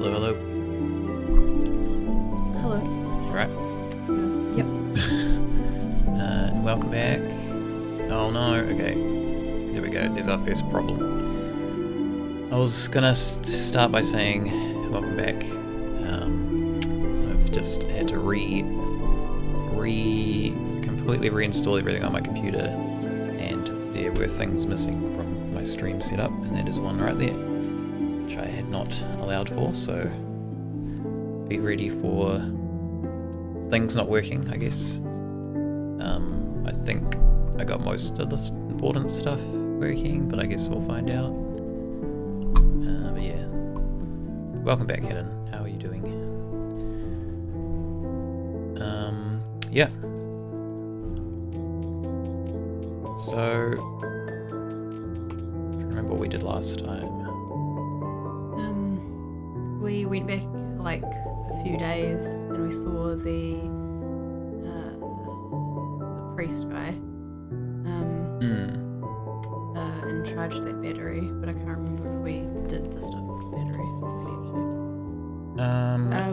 Hello, hello. Hello. You right? Yep. Welcome back. Oh no, okay. There we go, there's our first problem. I was gonna start by saying welcome back. I've just had to completely reinstall everything on my computer, and there were things missing from my stream setup, and that is one right there, which I had not allowed for, so be ready for things not working, I guess. I think I got most of the important stuff working, but I guess we'll find out. But yeah. Welcome back, Hidden. How are you doing? Yeah. So, remember what we did last time. We went back like a few days and we saw the priest guy and charged that battery, but I can't remember if we did the stuff with the battery.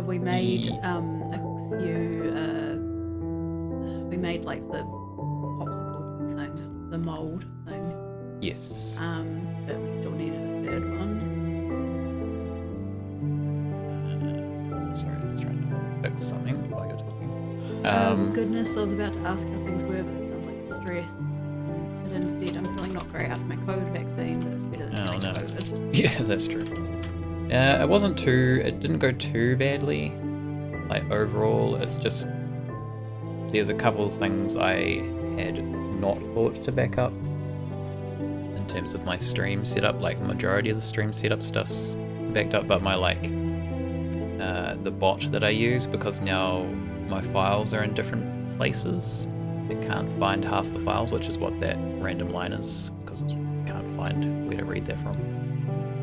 We made a few. We made like the popsicle thing, the mold thing. Yes. But we still needed a third one. Sorry, I'm just trying to fix something while you're talking. Goodness, I was about to ask how things were, but it sounds like stress. I didn't see it. I'm feeling not great after my COVID vaccine, but it's better than having COVID. Yeah, that's true. It didn't go too badly. Like overall, it's just there's a couple of things I had not thought to back up in terms of my stream setup. Like the majority of the stream setup stuff's backed up, but my the bot that I use, because now my files are in different places, it can't find half the files, which is what that random line is, because it can't find where to read that from.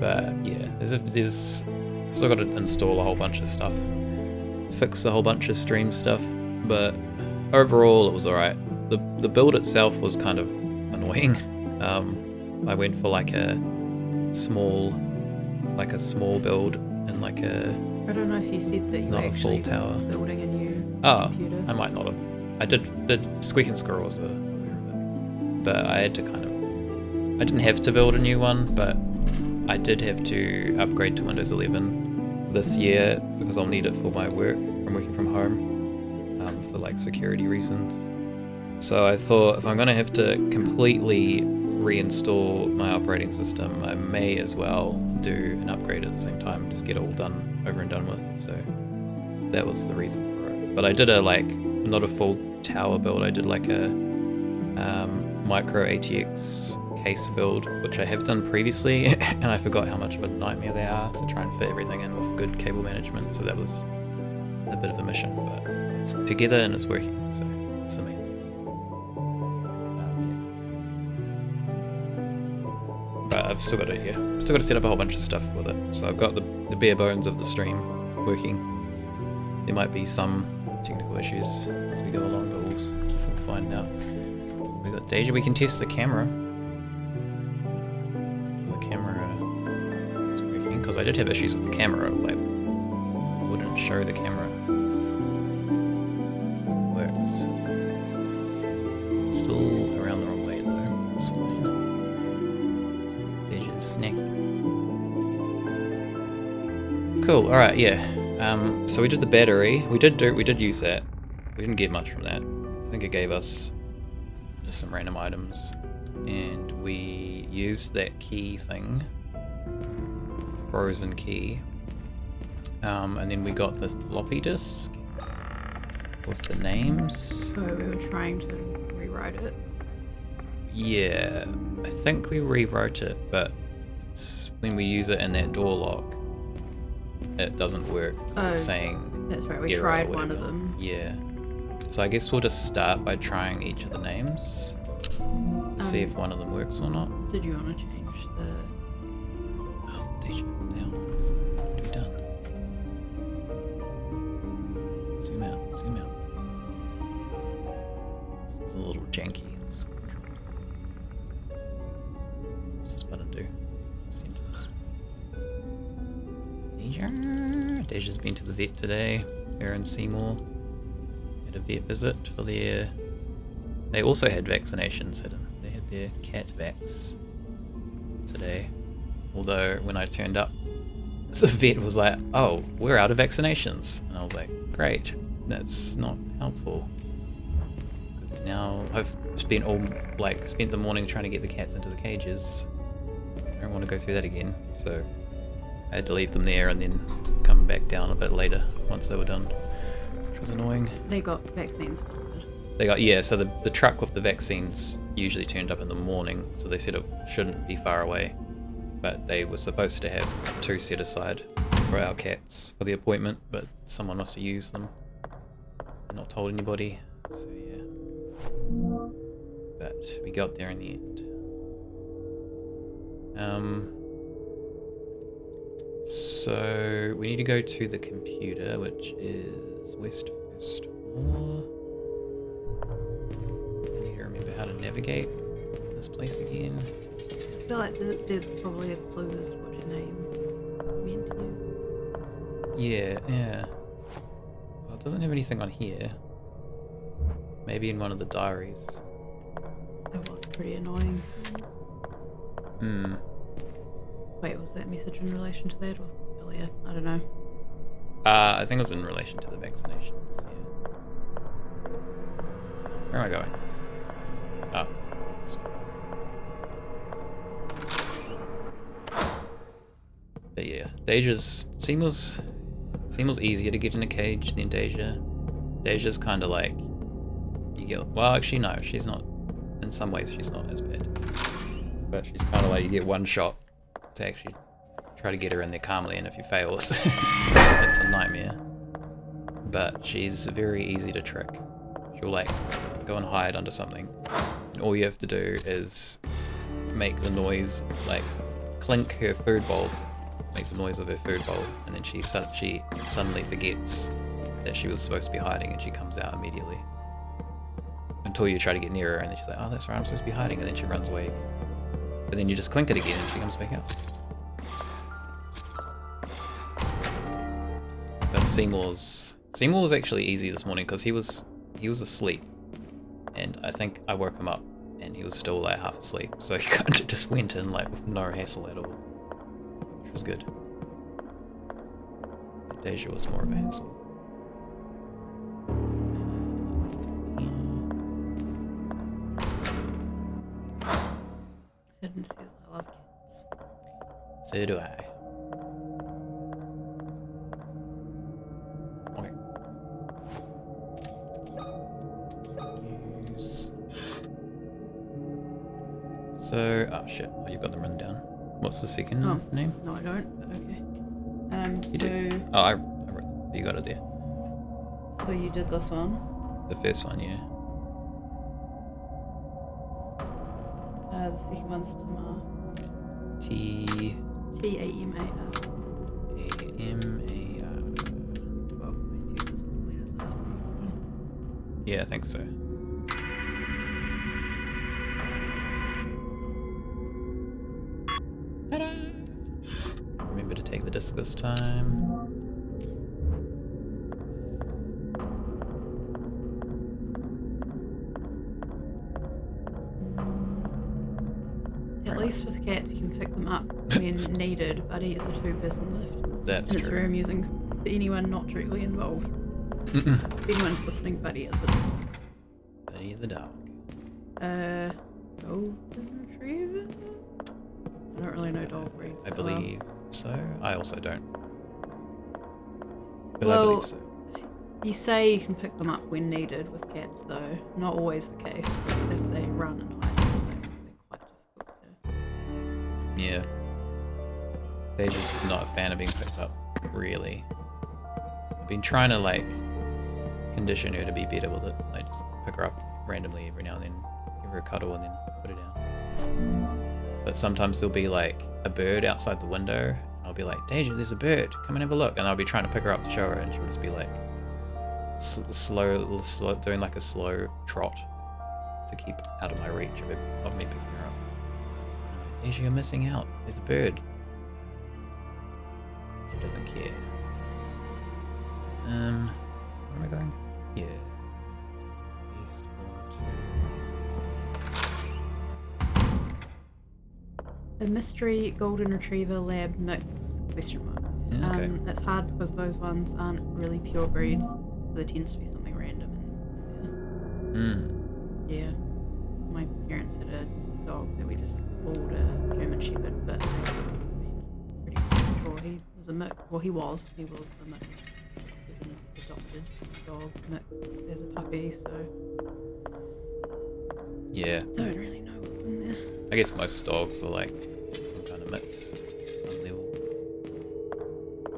But yeah, there's still got to install a whole bunch of stuff, fix a whole bunch of stream stuff, but overall it was alright. The build itself was kind of annoying. I went for like a small build and like a I don't know if you said that you were actually building a new computer. I might not have. I did. The Squeaking Squirrel was aware of it, but I had to I didn't have to build a new one, but I did have to upgrade to Windows 11 this year because I'll need it for my work. I'm working from home for like security reasons. So I thought if I'm gonna have to completely reinstall my operating system, I may as well do an upgrade at the same time, just get it all done over and done with. So that was the reason for it. But I did not a full tower build, I did like a micro ATX case build, which I have done previously, and I forgot how much of a nightmare they are to try and fit everything in with good cable management, so that was a bit of a mission, but it's together and it's working, so it's the main thing. But I've still got to set up a whole bunch of stuff with it. So I've got the bare bones of the stream working. There might be some technical issues as we go along, but we'll find out. We got Deja. We can test the camera. The camera is working, because I did have issues with the camera. Like, it wouldn't show the camera. It works. It's still around the wrong way though. That's fine. Snack. Cool. All right. Yeah. So we did the battery. We did use that. We didn't get much from that. I think it gave us just some random items, and we used that key thing, frozen key. And then we got the floppy disk with the names. So we were trying to rewrite it. Yeah, I think we rewrote it, but when we use it in that door lock, it doesn't work. It's saying that's right, we tried one of them. Yeah. So I guess we'll just start by trying each of the names to see if one of them works or not. Did you want to change the... Oh, Deja, what the hell? What have you done? Zoom out. This is a little janky. What's this button do? Sentence. Deja. Deja's been to the vet today. Her and Seymour had a vet visit for their... They also had vaccinations, they had their cat vax today. Although when I turned up, the vet was like, oh, we're out of vaccinations. And I was like, great, that's not helpful. Because now I've spent the morning trying to get the cats into the cages. I don't want to go through that again. So I had to leave them there and then come back down a bit later once they were done, which was annoying. They got vaccines. So the truck with the vaccines usually turned up in the morning, so they said it shouldn't be far away. But they were supposed to have 2 set aside for our cats for the appointment, but someone must have used them and not told anybody. So yeah. But we got there in the end. So we need to go to the computer, which is West First Floor. I need to remember how to navigate this place again. I feel like there's probably a clue as to which name meant to use. Yeah. Well, it doesn't have anything on here. Maybe in one of the diaries. That was pretty annoying. Wait, was that message in relation to that or earlier? I don't know. I think it was in relation to the vaccinations, yeah. Where am I going? Oh, this way. But yeah, Seymour's easier to get in a cage than Deja. Deja's kind of like, well, actually no, she's not. In some ways, she's not as bad. But she's kind of like, you get one shot to actually try to get her in there calmly, and if you fail, it's a nightmare. But she's very easy to trick. She'll like go and hide under something, and all you have to do is make the noise, like clink her food bowl, make the noise of her food bowl, and then she suddenly forgets that she was supposed to be hiding, and she comes out immediately. Until you try to get near her, and then she's like, oh, that's right, I'm supposed to be hiding, and then she runs away. But then you just clink it again, and she comes back out. But Seymour was actually easy this morning because he was asleep, and I think I woke him up, and he was still like half asleep, so he kind of just went in like with no hassle at all, which was good. But Deja was more of a hassle. Hidden says I love cats. So do I. Okay. Use. So, oh shit, oh, you've got them written down. What's the second name? No, I don't, but okay. You did. Oh, I wrote, you got it there. So you did this one? The first one, yeah. The second one's Tamar. T-A-M-A-R. Well, I see this one letters. Yeah, I think so. Ta-da! Remember to take the disc this time. At least with cats, you can pick them up when needed. Buddy is a 2-person lift. That's and true. It's very amusing for anyone not directly involved. If anyone's listening, Buddy is a dog. Buddy is a dog. Golden Retriever? I don't really know dog breeds. I believe so. I also don't. But well, I believe so. You say you can pick them up when needed with cats, though. Not always the case. If they run and hide and things, they're quite difficult to... Yeah. They're just not a fan of being picked up, really. I've been trying to, like, condition her to be better with it. I just pick her up randomly every now and then, give her a cuddle, and then put her down. But sometimes there'll be, like, a bird outside the window, and I'll be like, Deja, there's a bird, come and have a look. And I'll be trying to pick her up to show her, and she'll just be like, slow, doing like a slow trot to keep out of my reach of me picking her up. I'm like, Deja, you're missing out. There's a bird. He doesn't care. Where am I going? Yeah. East 2. A mystery golden retriever lab mix? Question mark. Yeah, okay. It's hard because those ones aren't really pure breeds, so there tends to be something random in there. Yeah. My parents had a dog that we just called a German Shepherd, but I mean, pretty sure he was a mix. Well, he was a mix. He was an adopted dog mix as a puppy, so Yeah. don't really know what's in there. I guess most dogs are like some kind of mix, some level.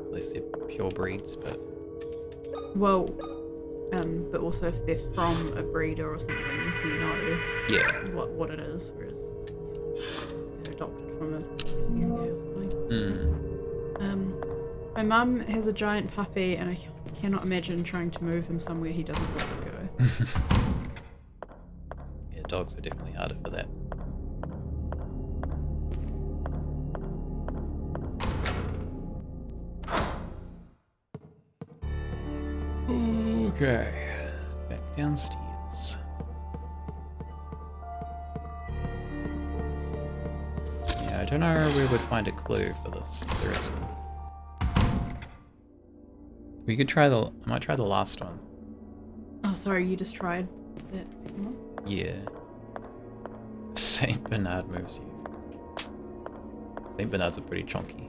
Unless they're pure breeds, but... Well, but also if they're from a breeder or something, you know what it is, whereas they're adopted from a species or something. My mum has a giant puppy, and I cannot imagine trying to move him somewhere he doesn't want to go. Yeah, dogs are definitely harder for that. Okay, back downstairs. Yeah, I don't know where we'd find a clue for this. There is one. We could try I might try the last one. Oh, sorry, you just tried that second one? Yeah. Saint Bernard moves you. Saint Bernards are pretty chunky.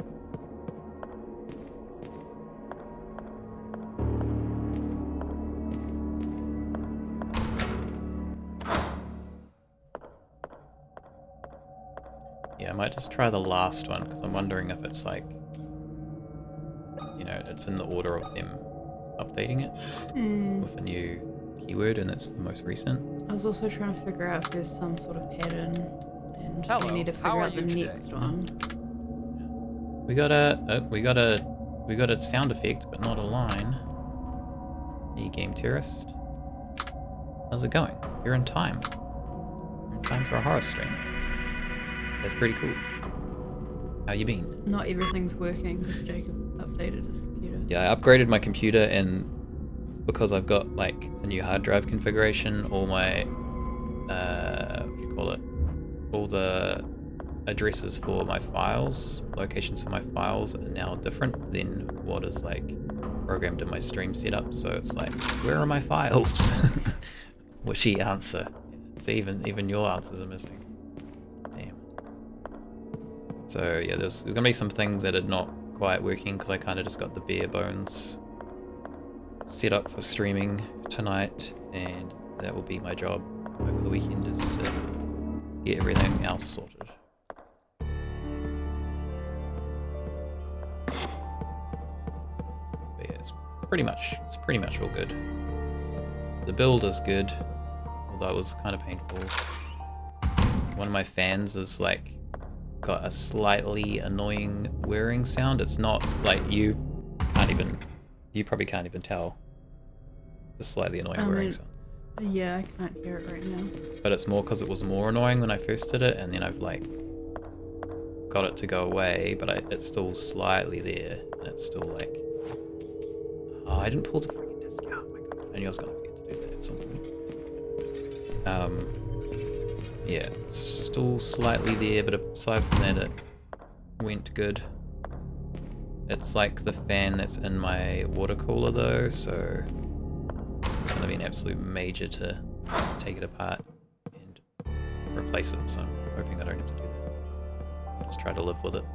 Yeah, I might just try the last one, because I'm wondering if it's like, you know, it's in the order of them updating it with a new keyword, and it's the most recent. I was also trying to figure out if there's some sort of pattern, and we need to figure out the next one. We got a sound effect, but not a line. Hey, Game Terrorist. How's it going? You're in time. You're in time for a horror stream. That's pretty cool. How you been? Not everything's working because Jacob updated his computer. Yeah, I upgraded my computer, and because I've got like a new hard drive configuration, all my what do you call it? All the addresses for my files, locations for my files are now different than what is like programmed in my stream setup. So it's like, where are my files? Witchy answer. So even your answers are missing. Damn. So yeah, there's gonna be some things that are not quite working because I kind of just got the bare bones set up for streaming tonight, and that will be my job over the weekend, is to get everything else sorted. But yeah, it's pretty much all good. The build is good, although it was kind of painful. One of my fans is like got a slightly annoying whirring sound. It's not like you probably can't even tell the slightly annoying whirring sound. Yeah, I can't hear it right now. But it's more because it was more annoying when I first did it, and then I've like got it to go away, but it's still slightly there, and it's still like, oh, I didn't pull the freaking disc out. Oh my god, I knew I was gonna forget to do that at some point. Yeah, it's still slightly there, but aside from that, it went good. It's like the fan that's in my water cooler though, so it's going to be an absolute major to take it apart and replace it, so I'm hoping I don't have to do that. I'll just try to live with it,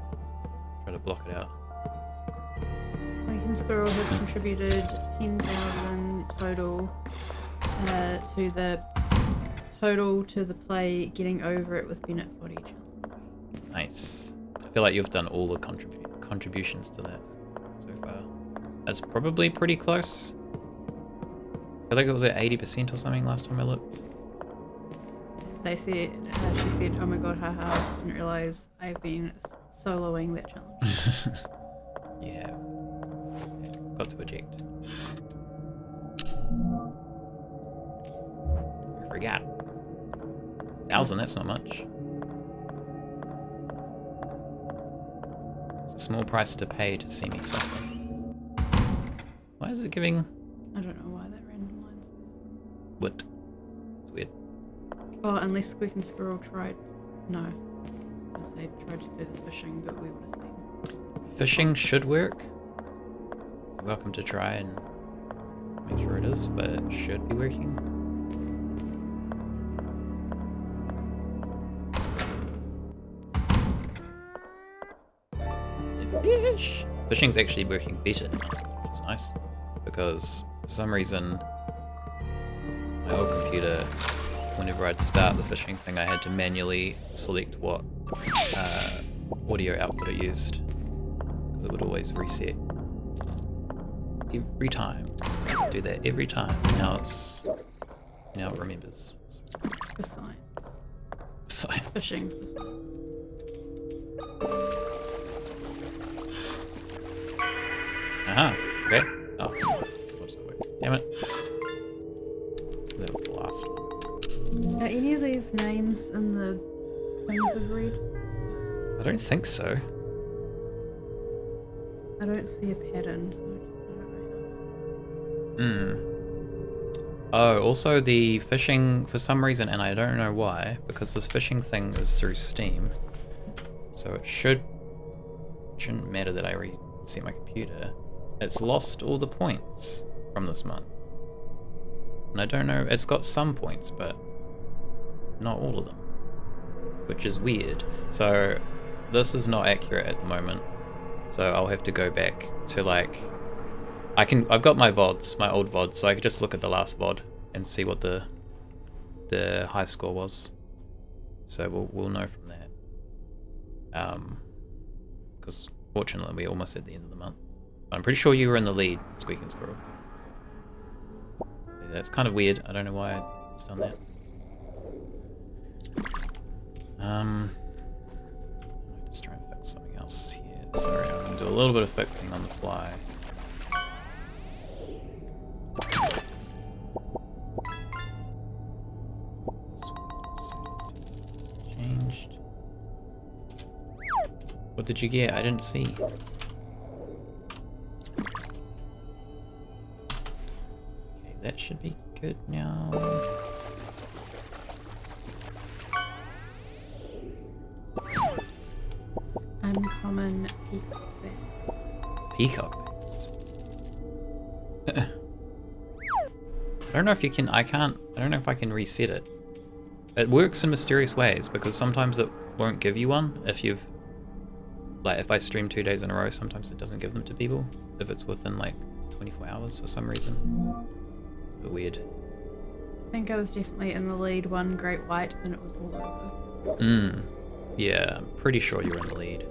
try to block it out. Waking Squirrel has contributed 10,000 total to the play Getting Over It with Bennett Foddy challenge. Nice. I feel like you've done all the contributions to that so far. That's probably pretty close. I feel like it was at 80% or something last time I looked. They said, she said, oh my god, haha, I didn't realise I've been soloing that challenge. Yeah. Got to eject. I forgot. 1,000, that's not much. It's a small price to pay to see me suffer. Why is it giving... I don't know why that random line's there. What? It's weird. Oh, unless Squeak and Squirrel tried... No. I was gonna say tried to do the fishing, but we would have seen. Fishing should work. You're welcome to try and make sure it is, but it should be working. Fish! Fishing's actually working better now, which is nice. Because for some reason, my old computer, whenever I'd start the fishing thing, I had to manually select what audio output it used. Because it would always reset. Every time. So I do that every time. Now it remembers. For science. Science. Fishing for science. Aha, okay. Oh, what's that work? Damn it. That was the last one. Are any of these names in the things we've read? I don't think so. I don't see a pattern, so I don't know. Oh, also the fishing, for some reason, and I don't know why, because this fishing thing is through Steam, so it shouldn't matter that I reset my computer. It's lost all the points from this month. And I don't know, it's got some points, but not all of them, which is weird. So this is not accurate at the moment. So I'll have to go back to like, I've got my VODs, my old VODs, so I could just look at the last VOD and see what the high score was. So we'll know from that. Because fortunately we're almost at the end of the month. I'm pretty sure you were in the lead, Squeak and Squirrel. So that's kind of weird. I don't know why it's done that. I'm just trying to fix something else here. Sorry, I'm going to do a little bit of fixing on the fly. Changed. What did you get? I didn't see. That should be good now. Uncommon peacock bat. Peacock bats. I don't know if you can, I don't know if I can reset it. It works in mysterious ways because sometimes it won't give you one if you've, like if I stream 2 days in a row, sometimes it doesn't give them to people if it's within like 24 hours for some reason. It's a bit weird. I think I was definitely in the lead one great white and it was all over. Yeah, I'm pretty sure you're in the lead.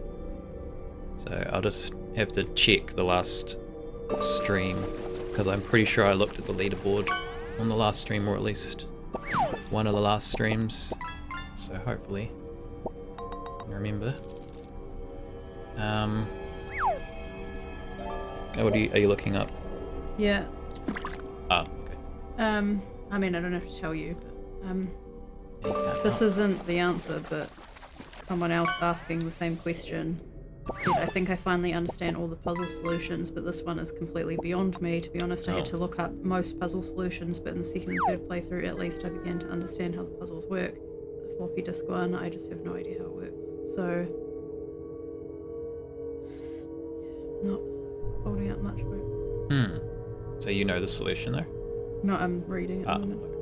So I'll just have to check the last stream because I'm pretty sure I looked at the leaderboard on the last stream, or at least one of the last streams. So hopefully I remember. What are you looking up? Yeah. Ah, okay. I mean, I don't have to tell you, but this isn't the answer, but someone else asking the same question. I think I finally understand all the puzzle solutions, but this one is completely beyond me. To be honest, I had to look up most puzzle solutions, but in the second and third playthrough, at least, I began to understand how the puzzles work. The floppy disk one, I just have no idea how it works. So, not holding out much hope. So you know the solution though? No, I'm reading at the moment.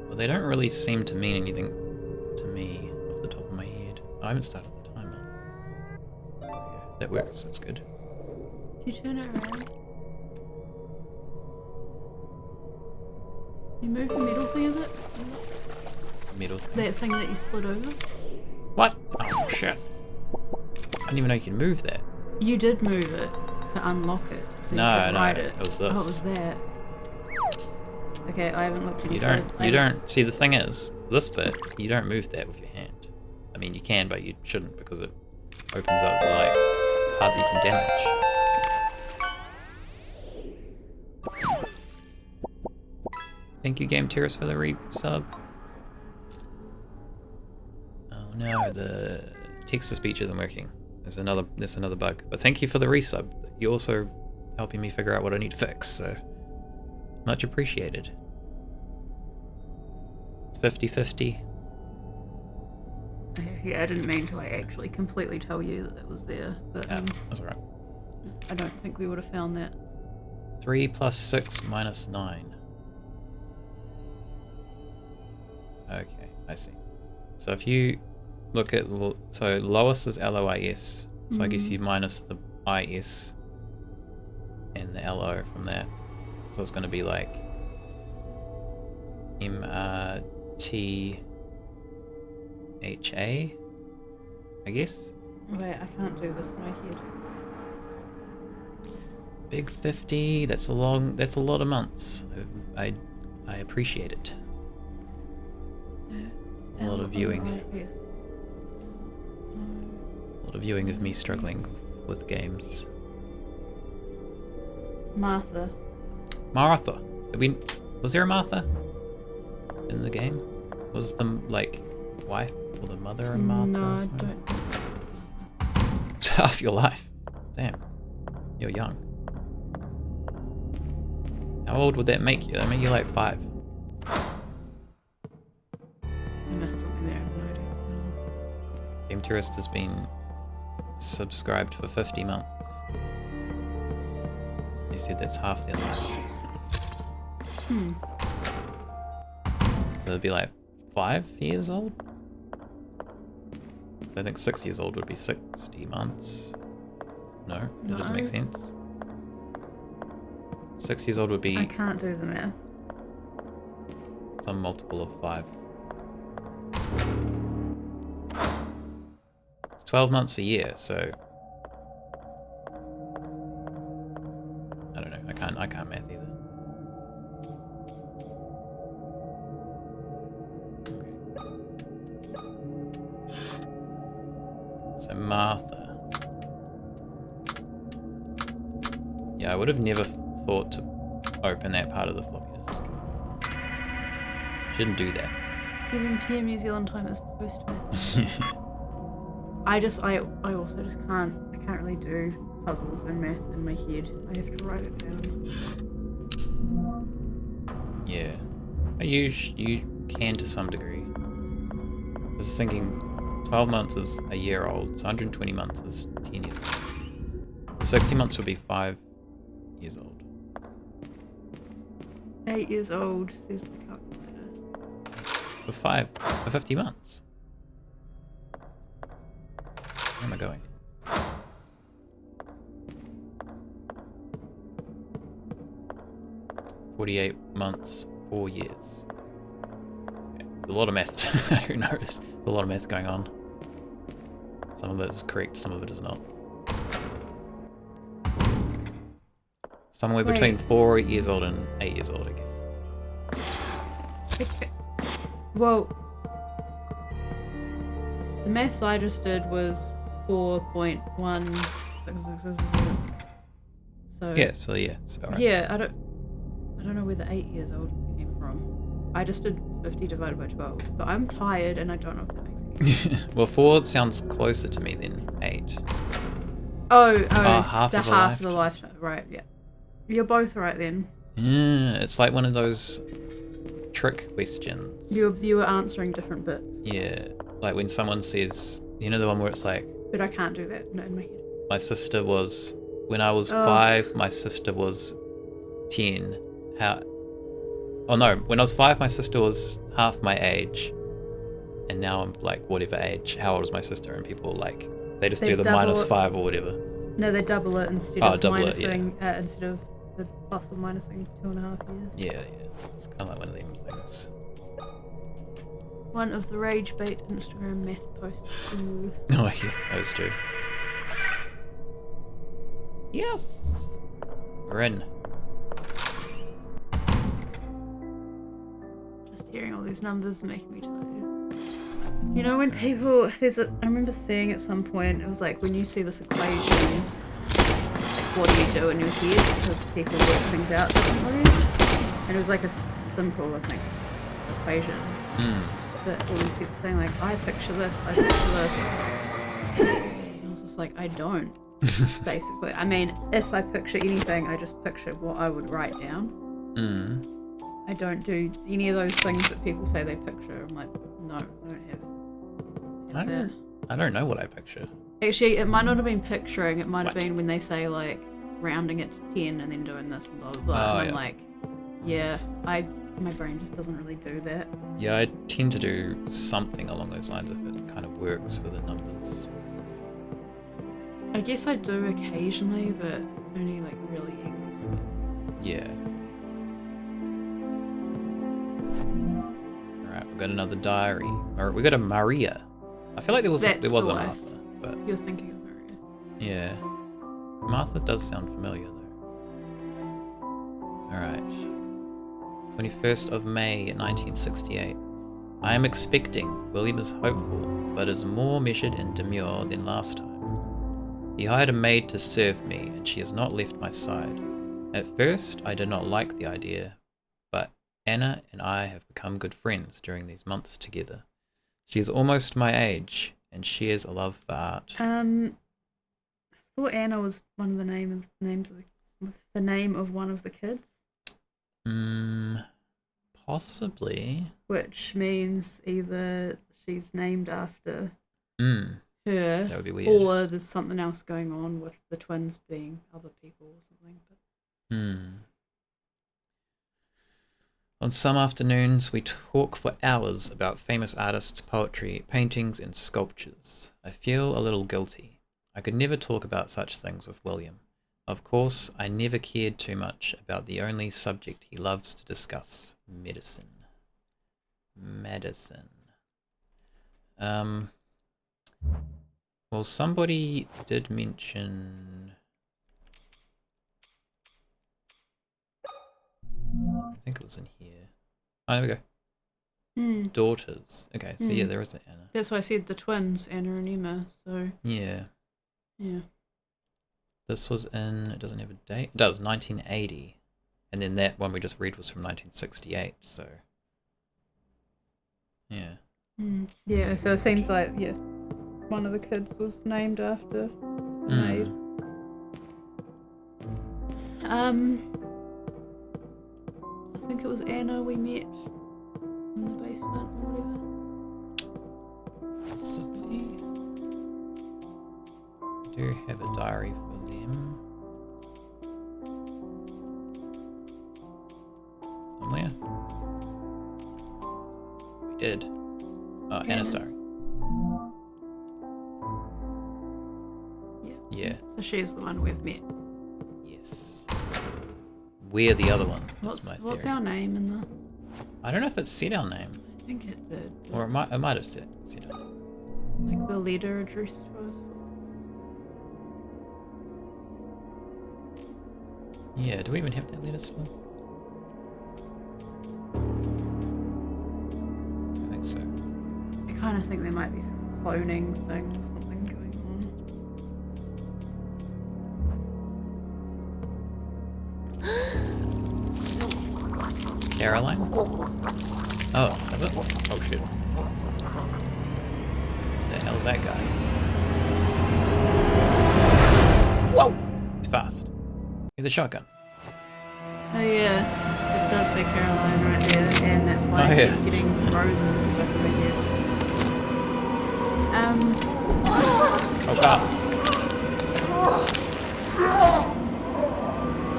Well, they don't really seem to mean anything to me off the top of my head. I haven't started the timer. That works, that's good. Can you turn it around? You move the metal thing a bit? Metal thing? That thing that you slid over? What? Oh shit. I didn't even know you can move that. You did move it to unlock it. So No, you could ride it was this. Oh, it was that. Okay, I haven't looked at You don't, see the thing is, this bit, you don't move that with your hand. I mean, you can, but you shouldn't because it opens up like hardly you can damage. Thank you, Game Terrace, for the resub. Oh no, the text to speech isn't working. There's another bug. But thank you for the resub. You're also helping me figure out what I need to fix, so much appreciated. It's 50-50. Yeah, I didn't mean to actually completely tell you that it was there, but that's alright. I don't think we would have found that. 3 plus 6 minus 9. Okay, I see. So if you look at, so Lois is Lois, so I guess you minus the is and the lo from that. So it's going to be like MRTHA, I guess. Wait, I can't do this in my head. Big 50. That's a lot of months. I appreciate it. A lot of viewing. A lot of viewing of me struggling with games. Martha. Was there a Martha in the game? Was the like wife or the mother of Martha? No, I don't. It's half your life. Damn, you're young. How old would that make you? That make you like 5. I missed something there. Game Tourist has been subscribed for 50 months. They said that's half their life. So they'd be like 5 years old? I think 6 years old would be 60 months. No, that doesn't make sense. 6 years old would be... I can't do the math. Some multiple of 5. It's 12 months a year, so... I don't know, I can't math either. So Martha. Yeah, I would have never thought to open that part of the floppy disk. Shouldn't do that. 7 PM New Zealand time is post-math. I also just can't really do puzzles and math in my head. I have to write it down. Yeah. You can to some degree. I was thinking 12 months is a year old, so 120 months is 10 years old. 60 months would be 5 years old. 8 years old, says the calculator. For 50 months. Where am I going? "48 months, 4 years." Okay, there's a lot of math. Who knows? There's a lot of math going on. Some of it is correct, some of it is not. Somewhere between 4 years old and 8 years old, I guess. Okay. Well, the maths I just did was 4.1666. So Yeah, so alright. yeah, I don't know where the 8 years old came from. I just did 50 divided by 12, but I'm tired and I don't know if that makes any sense. Well, 4 sounds closer to me than 8. Half of the lifetime. Right, yeah. You're both right then. Yeah, it's like one of those trick questions. You were answering different bits. Yeah, like when someone says, you know the one where it's like... But I can't do that in my head. My sister was... When I was 5, my sister was 10. Oh no, when I was 5, my sister was half my age. And now I'm like, whatever age. How old is my sister? And people like, they just do the -5 or whatever. No, they double it instead of minusing, instead of the plus or minusing 2.5 years. Yeah. It's kind of like one of them things. One of the rage bait Instagram math posts. Ooh. Oh yeah, those two. Yes! We're in. Just hearing all these numbers make me tired. You know when people, I remember seeing at some point, it was like when you see this equation, like what do you do in your head? Because people work things out differently. And it was like a simple, I think, equation. But all these people saying like, I picture this. And I was just just like, I don't. Basically. I mean, if I picture anything, I just picture what I would write down. I don't do any of those things that people say they picture. I'm like, no, I don't have I don't know what I picture. Actually, it might not have been picturing. It might have been when they say, like, rounding it to 10 and then doing this and blah, blah, blah. Oh, and I'm like, yeah, my brain just doesn't really do that. Yeah, I tend to do something along those lines if it kind of works for the numbers. I guess I do occasionally, but only, like, really easy stuff. Yeah. Alright, we've got another diary. Or we got a Maria. I feel like there was a Martha, but you're thinking of Maria. yeah. Martha does sound familiar though. Alright. 21st of May 1968. I am expecting. William is hopeful, but is more measured and demure than last time. He hired a maid to serve me, and she has not left my side. At first, I did not like the idea, but Anna and I have become good friends during these months together. She is almost my age, and shares a love for art. I thought Anna was one of the name of one of the kids. Possibly. Which means either she's named after her, that would be weird, or there's something else going on with the twins being other people or something. But... On some afternoons, we talk for hours about famous artists' poetry, paintings, and sculptures. I feel a little guilty. I could never talk about such things with William. Of course, I never cared too much about the only subject he loves to discuss, medicine. Well, somebody did mention... I think it was in here. Oh, there we go. Daughters. Okay, so yeah, there is an Anna. That's why I said the twins, Anna and Emma, so... Yeah. Yeah. This was in, it doesn't have a date. It does, 1980. And then that one we just read was from 1968, so... Yeah. Yeah, so it seems like, yeah, one of the kids was named after a maid. I think it was Anna we met in the basement or whatever. Possibly. I do have a diary for them. Somewhere. We did. Oh, Anna's diary. Yeah. So she's the one we've met. Yes. We're the other one. What's our name in this? I don't know if it said our name. I think it did. Or it might have said our name. Like the letter addressed to us. Yeah, do we even have that letter still? I think so. I kind of think there might be some cloning thing or something going on. Caroline? Oh, is it? Oh shit. The hell's that guy? Whoa! He's fast. He's a shotgun. Oh yeah, it does say Caroline right there, and that's why I keep getting roses stuck in my head. Oh god.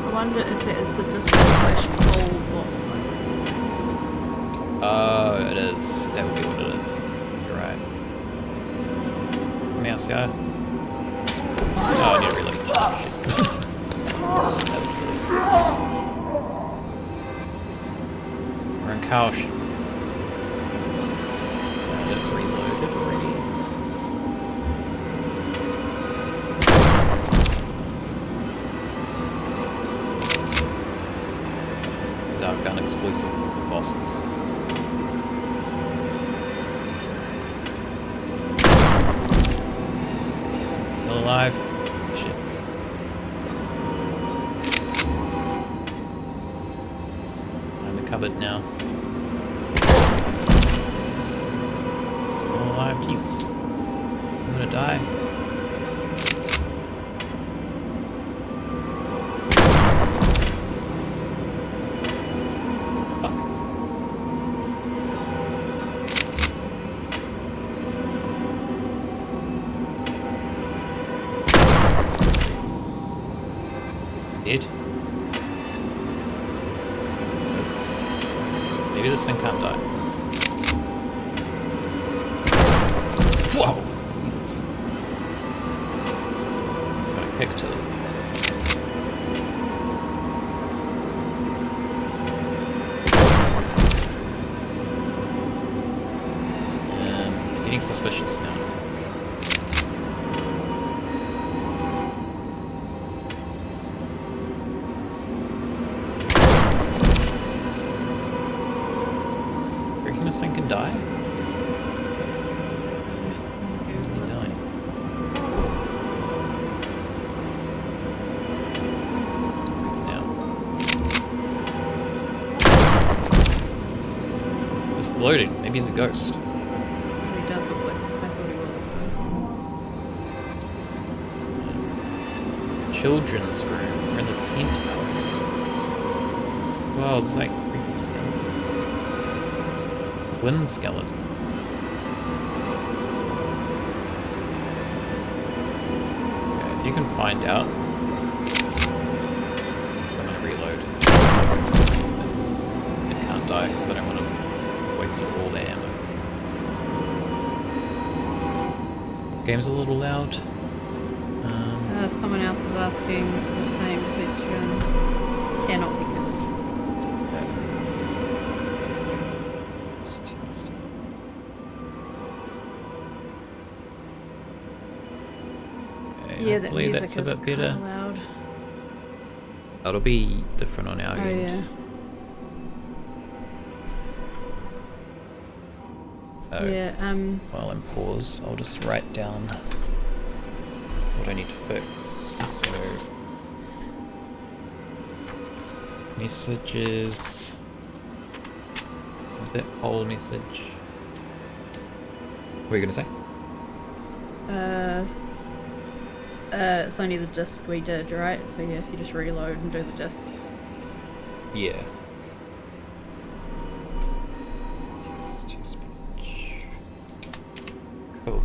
I wonder if that is the disco/pole block. Oh, it is. That would be what it is. You're right. Mouse guy. Oh, I need to reload. That was silly. We're in caution. It's reloaded already. This is our gun exclusive bosses. Still alive? Shit. I'm in the cupboard now. Still alive? Jesus. I'm gonna die. Dead? Maybe this thing can't die. Whoa! Jesus. This thing's got a kick to it. Getting suspicious now. You reckon this thing can die? It's certainly dying. It's freaking out. It's just floating. Maybe he's a ghost. Children's room. We're in the penthouse. Wow, there's like creepy skeletons. Twin skeletons. Okay, if you can find out. I'm gonna reload. It can't die because I don't want to waste all the ammo. Game's a little loud. Someone else is asking the same question. Cannot be killed. Okay, Yeah, that music that's is a bit better. loud. That'll be different on our end. Yeah. Oh, Yeah. While I'm paused, I'll just write down what I need to fix. So messages. Is that whole message? What are you gonna say? It's only the disc we did, right? So yeah, if you just reload and do the disc. Yeah. Text to speech. Cool.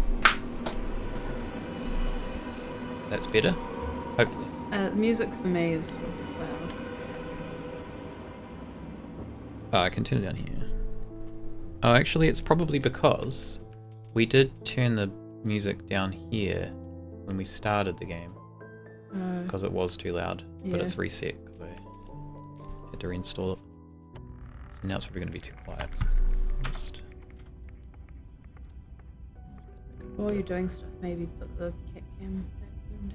That's better? Hopefully. The music for me is loud. Oh, I can turn it down here. Oh, actually, it's probably because we did turn the music down here when we started the game. Because it was too loud. Yeah. But it's reset because I had to reinstall it. So now it's probably going to be too quiet. Just... While you're doing stuff, maybe put the cat cam back in.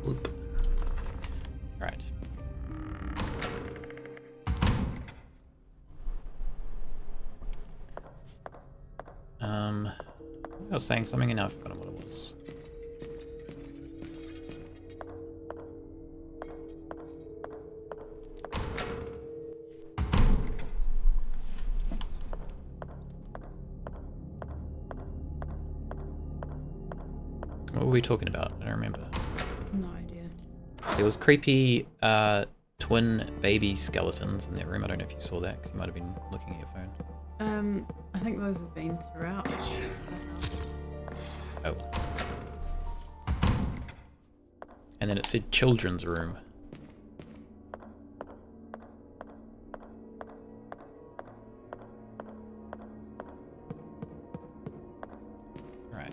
Bloop. Right. I was saying something and now I've forgotten what it was. What were we talking about? I don't remember. No idea. There was creepy twin baby skeletons in that room. I don't know if you saw that because you might have been looking at your phone. I think those have been throughout. Oh. And then it said children's room. Right.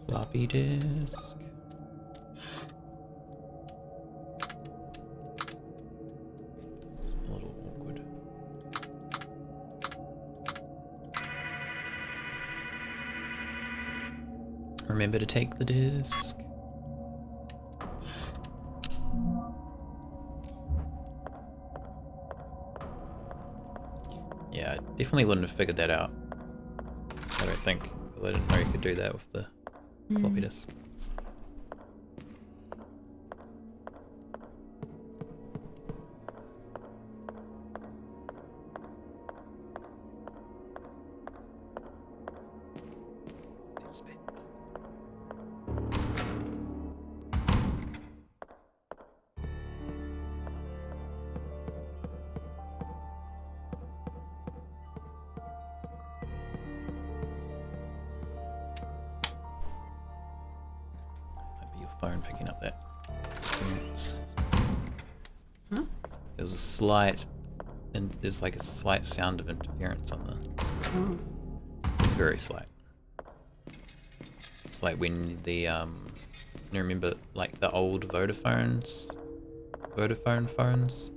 Floppy disk. This is a little awkward. Remember to take the disk. Yeah, I definitely wouldn't have figured that out. I don't think. I didn't know you could do that with the floppy disk. phone picking up that. Huh? There's a slight, and there's like a slight sound of interference on the. Oh. It's very slight. It's like when the you remember like the old Vodafone phones,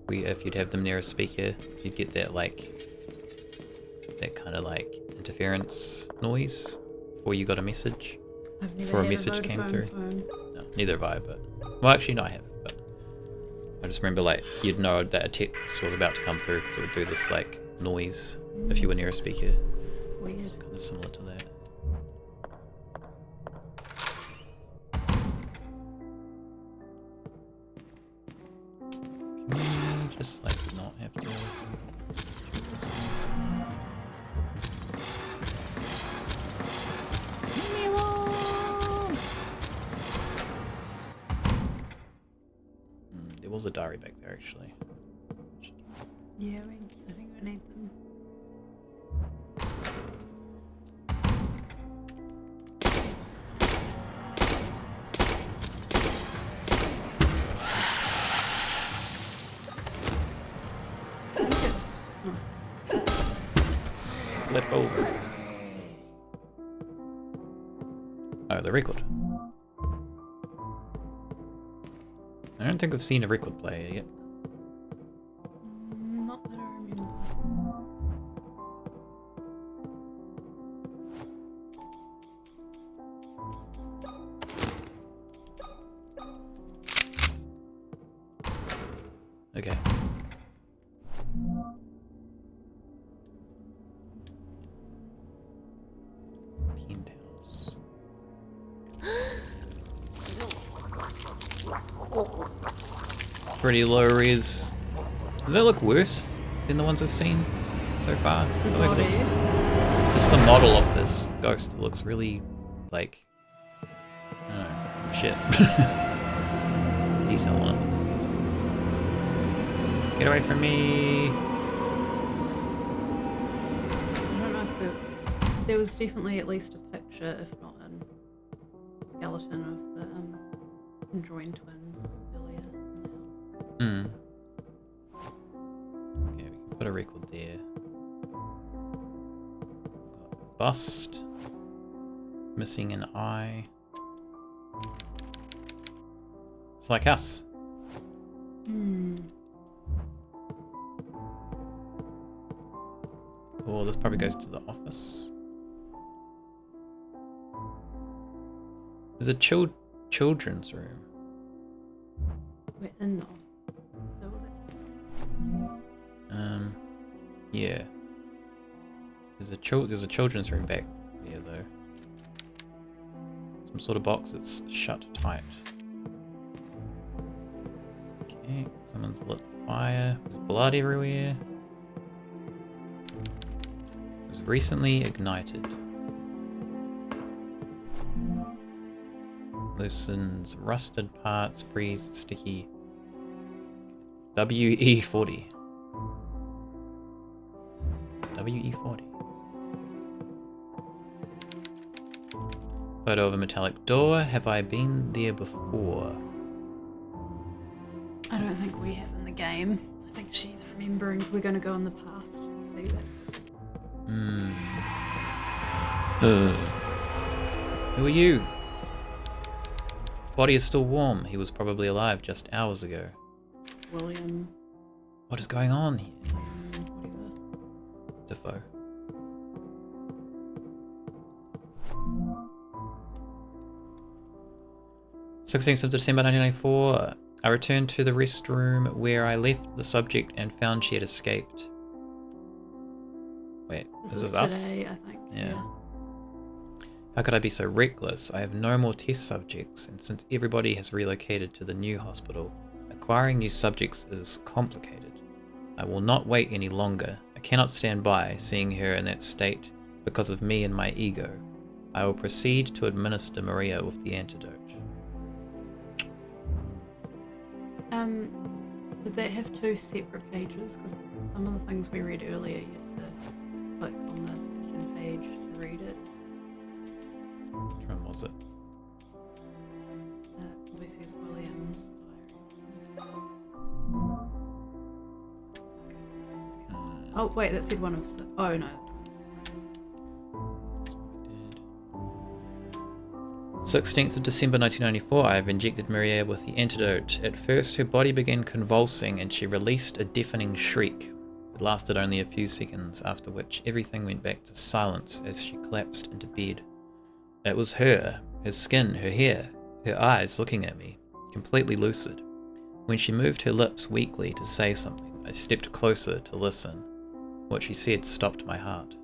where if you'd have them near a speaker, you'd get that kind of like interference noise before you got a message. I've never before a had message came Vodafone through. phone. No, neither have I, but well, actually, no, I have. But I just remember like you'd know that a text was about to come through because it would do this like noise if you were near a speaker. Weird. Kind of similar to that. Can we just like not have to? There was a diary back there actually. Yeah, I think we need them. Flip over. Oh, the record. I don't think I've seen a record player yet. Not that I remember. Okay. Pen towels. Pretty low res. Does that look worse than the ones I've seen so far? The I think it looks- body. just the model of this ghost looks really like I don't know, shit. Detail on it looks weird. Get away from me! I don't know if there was definitely at least a picture, if not a skeleton of the conjoined twins earlier in the house. Hmm. Okay, we can put a record there. Got bust. Missing an eye. It's like us. Oh, this probably goes to the office. There's a children's room. We're in the office. So Yeah. There's a children's room back there though. Some sort of box that's shut tight. Okay, someone's lit the fire. There's blood everywhere. It was recently ignited. Loosens rusted parts, freeze, sticky. WE40. WE40. Photo of a metallic door. Have I been there before? I don't think we have in the game. I think she's remembering. We're going to go in the past to see that. Who are you? Body is still warm. He was probably alive just hours ago. William. What is going on here? Whatever. Defoe. "16th of December 1994. I returned to the restroom where I left the subject and found she had escaped." Wait, This is is us? today, I think. Yeah. "How could I be so reckless? I have no more test subjects, and since everybody has relocated to the new hospital, acquiring new subjects is complicated. I will not wait any longer. I cannot stand by seeing her in that state because of me and my ego. I will proceed to administer Maria with the antidote." Did that have two separate pages? Because some of the things we read earlier, you had to click on the second page to read it. Which one was it? probably says William's diary. Oh wait, that said one of six. Oh no, that's 16th of December 1994, I have injected Maria with the antidote. At first, her body began convulsing and she released a deafening shriek. It lasted only a few seconds, after which everything went back to silence as she collapsed into bed. It was her skin, her hair, her eyes looking at me, completely lucid. When she moved her lips weakly to say something, I stepped closer to listen. What she said stopped my heart.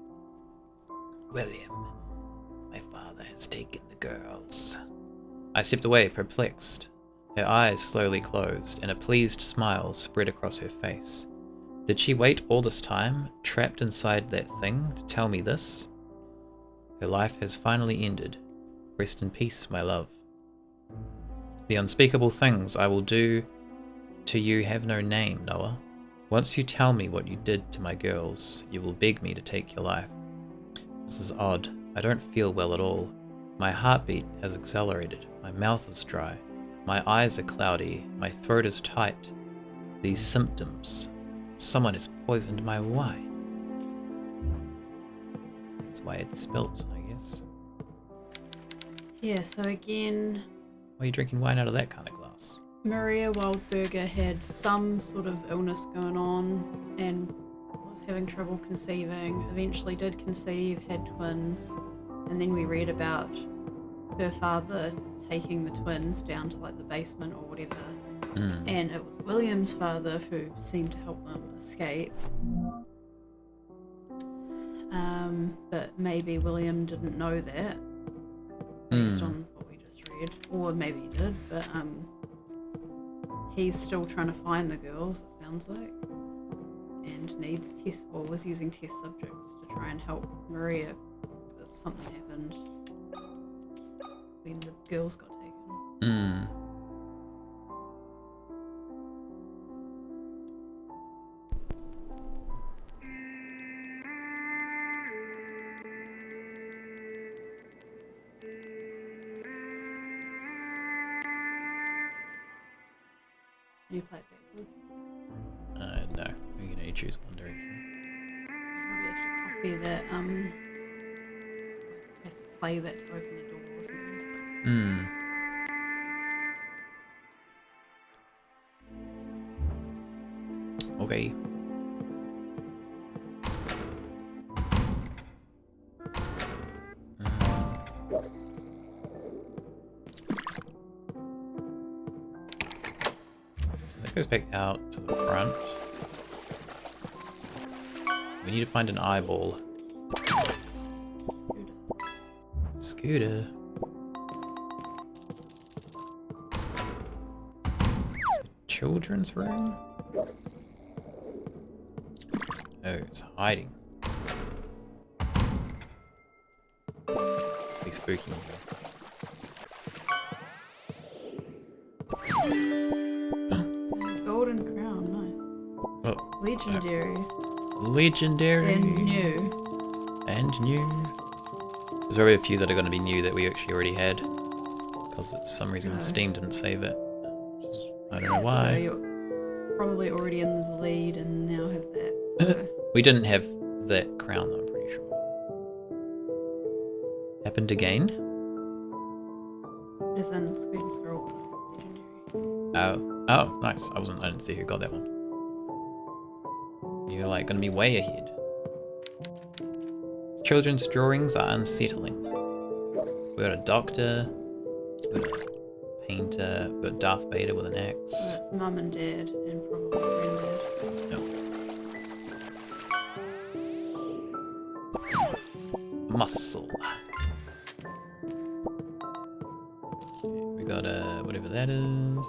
William, my father has taken the girls. I stepped away, perplexed. Her eyes slowly closed, and a pleased smile spread across her face. Did she wait all this time, trapped inside that thing, to tell me this? Her life has finally ended. Rest in peace, my love. The unspeakable things I will do to you have no name, Noah. Once you tell me what you did to my girls, you will beg me to take your life. This is odd. I don't feel well at all. My heartbeat has accelerated. My mouth is dry. My eyes are cloudy. My throat is tight. These symptoms. Someone has poisoned my wine. That's why it's spilt, I guess. Yeah, so again... Why are you drinking wine out of that kind of glass? Maria Wildberger had some sort of illness going on and was having trouble conceiving. Eventually did conceive, had twins, and then we read about her father taking the twins down to like the basement or whatever. And it was William's father who seemed to help them escape. But maybe William didn't know that based on what we just read, or maybe he did, but he's still trying to find the girls, it sounds like, and needs test, or was using test subjects to try and help Maria because something happened when the girls got taken. Can you play it backwards? No. You can only choose one direction. Maybe I have to copy that, have to play that to open the door or something. Okay. Goes back out to the front. We need to find an eyeball. Scooter. Children's room? Oh, it's hiding. It's be spooky in here. Golden crown, nice. Oh, Legendary. Legendary. And new. And new. There's probably a few that are going to be new that we actually already had. Because for some reason Steam didn't save it. I don't know why. So you're probably already in the lead and now have that. So. We didn't have that crown though, I'm pretty sure. Happened again? As in Squid and Squirrel. Legendary. Oh, nice. I didn't see who got that one. You're like gonna be way ahead. Children's drawings are unsettling. We got a doctor, we got a painter, we got Darth Vader with an axe. So that's mum and dad and probably granddad. No. Muscle. We got whatever that is.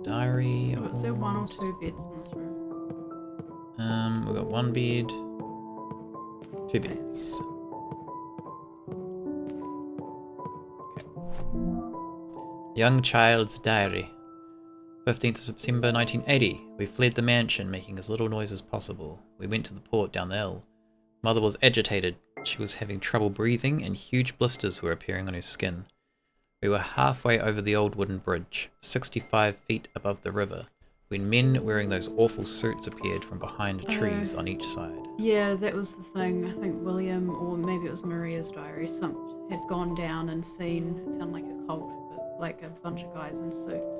Diary. Was there one or two beds in this room? We got one bed, two beds. Okay. Young child's diary. 15th of September 1980. We fled the mansion, making as little noise as possible. We went to the port down the hill. Mother was agitated. She was having trouble breathing, and huge blisters were appearing on her skin. We were halfway over the old wooden bridge, 65 feet above the river, when men wearing those awful suits appeared from behind trees on each side. Yeah, that was the thing. I think William, or maybe it was Maria's diary, had gone down and seen, it sounded like a cult, but like a bunch of guys in suits.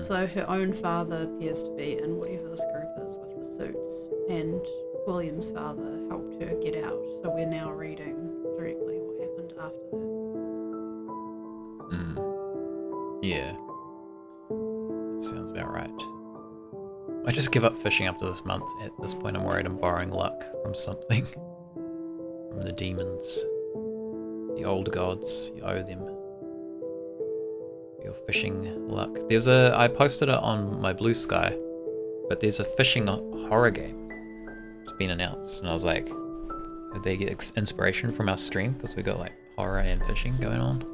So her own father appears to be in whatever this group is with the suits, and William's father helped her get out. So we're now reading directly what happened after that. Yeah. Sounds about right. I just give up fishing after this month. At this point, I'm worried I'm borrowing luck from something. From the demons. The old gods. You owe them. Your fishing luck. I posted it on my Blue Sky, but there's a fishing horror game. It's been announced, and I was like, did they get inspiration from our stream? Because we got like horror and fishing going on.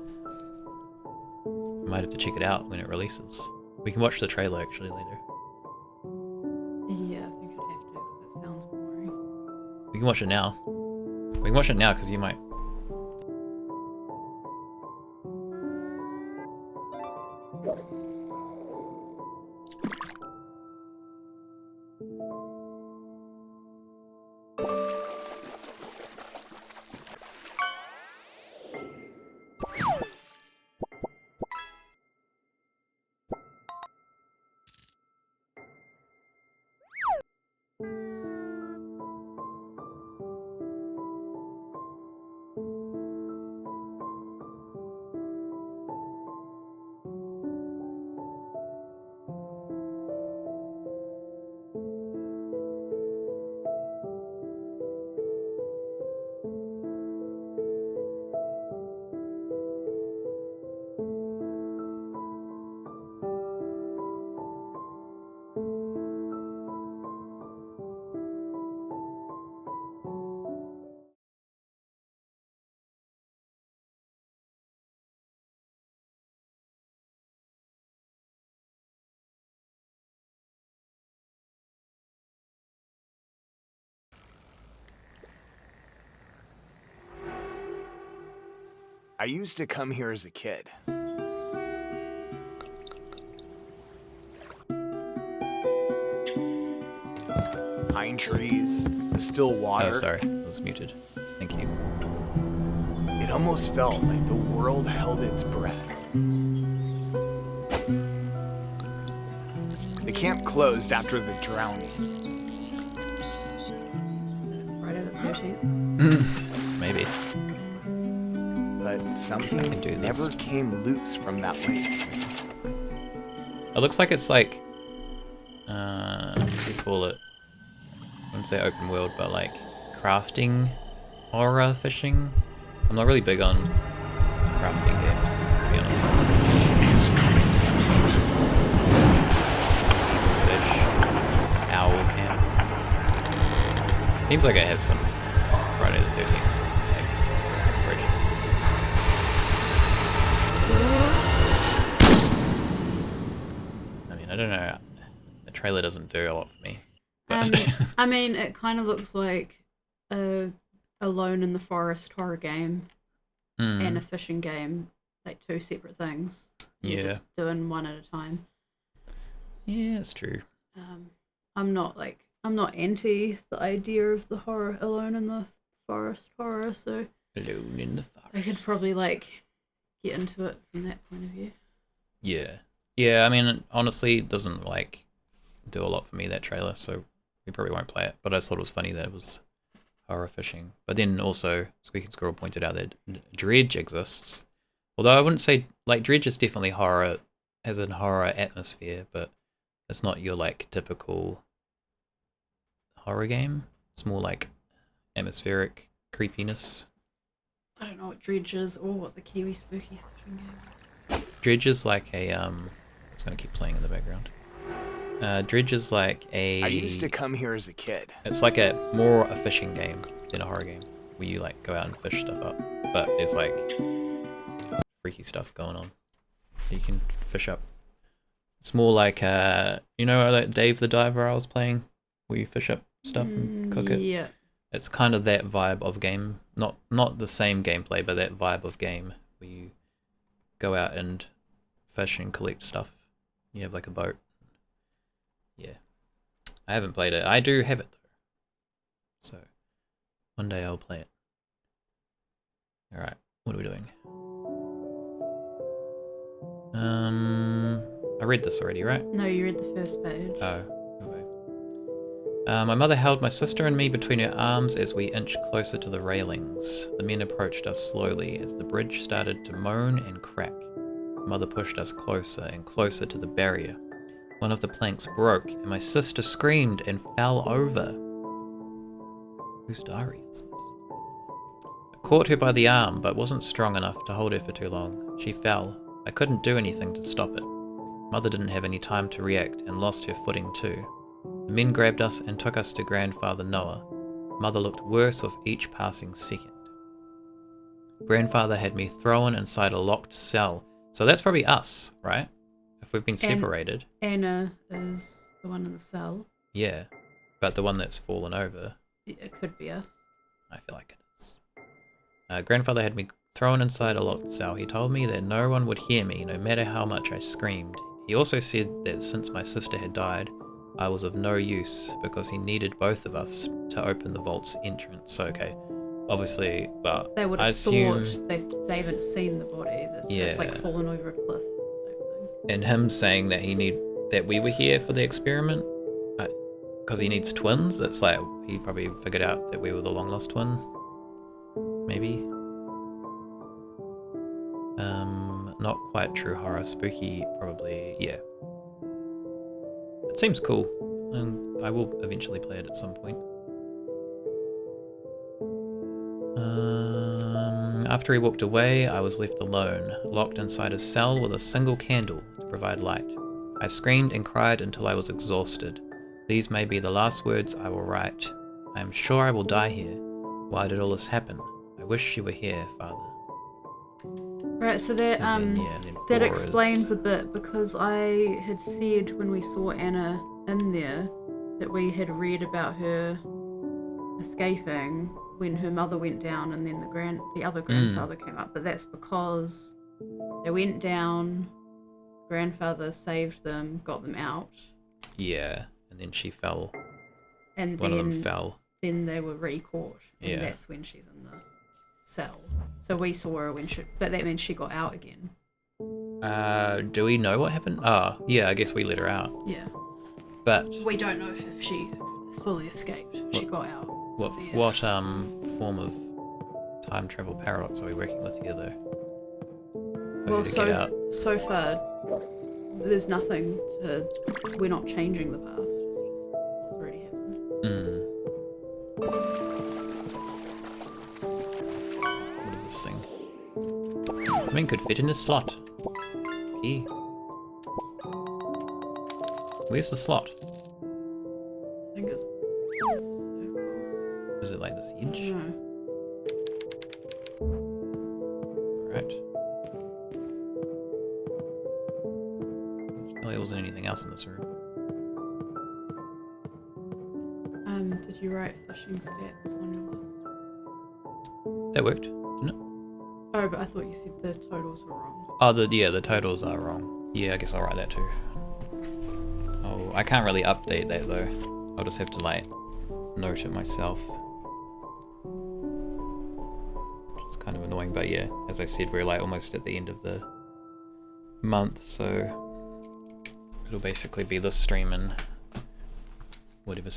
I might have to check it out when it releases. We can watch the trailer actually later. Yeah, I think I'd have to because it sounds boring. We can watch it now. We can watch it now because you might. I used to come here as a kid. Pine trees, the still water. Oh, sorry. I was muted. Thank you. It almost felt like the world held its breath. The camp closed after the drowning. Friday the 13th? Maybe. But something never came loose from that lake. It looks like it's like, what do you call it? I wouldn't say open world, but like crafting horror fishing. I'm not really big on crafting games, to be honest. Fish. Owl camp. Seems like it has some Friday the 13th inspiration. I mean, I don't know. The trailer doesn't do a lot for me. But I mean, it kind of looks like a Alone in the Forest horror game and a fishing game, like two separate things. You're just doing one at a time. Yeah, it's true. I'm not anti the idea of the horror Alone in the Forest horror, so Alone in the Forest. I could probably like get into it from that point of view. Yeah. I mean, honestly, it doesn't like do a lot for me, that trailer, so we probably won't play it. But I just thought it was funny that it was horror fishing. But then also, Squeaky Squirrel pointed out that Dredge exists. Although I wouldn't say, like, Dredge is definitely horror, has a horror atmosphere, but it's not your, like, typical horror game. It's more like atmospheric creepiness. I don't know what Dredge is or what the Kiwi Spooky fishing game is. Dredge is like a, it's gonna keep playing in the background. Dredge is like a... I used to come here as a kid. It's like more a fishing game than a horror game, where you like go out and fish stuff up. But there's like freaky stuff going on. You can fish up. It's more like, you know that Dave the Diver I was playing, where you fish up stuff and cook it? Yeah. It's kind of that vibe of game. Not the same gameplay, but that vibe of game where you go out and fish and collect stuff. You have like a boat. Yeah. I haven't played it. I do have it though. So one day I'll play it. Alright, what are we doing? I read this already, right? No, you read the first page. Oh, okay. My mother held my sister and me between her arms as we inched closer to the railings. The men approached us slowly as the bridge started to moan and crack. Mother pushed us closer and closer to the barrier. One of the planks broke and my sister screamed and fell over. Whose diary is this? I caught her by the arm but wasn't strong enough to hold her for too long. She fell. I couldn't do anything to stop it. Mother didn't have any time to react and lost her footing too. The men grabbed us and took us to Grandfather Noah. Mother looked worse with each passing second. Grandfather had me thrown inside a locked cell. So that's probably us, right? If we've been separated. Anna is the one in the cell. Yeah, but the one that's fallen over. It could be us. I feel like it is. Grandfather had me thrown inside a locked cell. He told me that no one would hear me, no matter how much I screamed. He also said that since my sister had died, I was of no use because he needed both of us to open the vault's entrance. So, okay, obviously, well, they would have thought they haven't seen the body. It's like fallen over a cliff. And him saying that that we were here for the experiment, because he needs twins. It's like he probably figured out that we were the long lost twin. Maybe. Not quite true horror, spooky, probably. Yeah. It seems cool, and I will eventually play it at some point. After he walked away, I was left alone, locked inside a cell with a single candle to provide light. I screamed and cried until I was exhausted. These may be the last words I will write. I am sure I will die here. Why did all this happen? I wish you were here, Father. Right, so that explains a bit, because I had said when we saw Anna in there that we had read about her escaping when her mother went down and then the other grandfather came up, but that's because they went down, grandfather saved them, got them out. Yeah, and then she fell. And one of them fell. Then they were re-caught, and that's when she's in the cell. So we saw her but that means she got out again. Do we know what happened? Yeah, I guess we let her out. Yeah. But we don't know if she fully escaped. She got out. What form of time travel paradox are we working with here, though? Well, so far, there's nothing we're not changing the past. It's just what's already happened. What is this thing? Something could fit in this slot. Key. Where's the slot? I think it's... Is it like this edge? No. Alright. Well, there wasn't anything else in this room. Did you write fishing stats on your list? That worked, didn't it? Oh, but I thought you said the totals were wrong. Oh, the totals are wrong. Yeah, I guess I'll write that too. Oh, I can't really update that though. I'll just have to like note it myself. Which is kind of annoying, but yeah, as I said, we're like almost at the end of the month, so it'll basically be this stream and whatever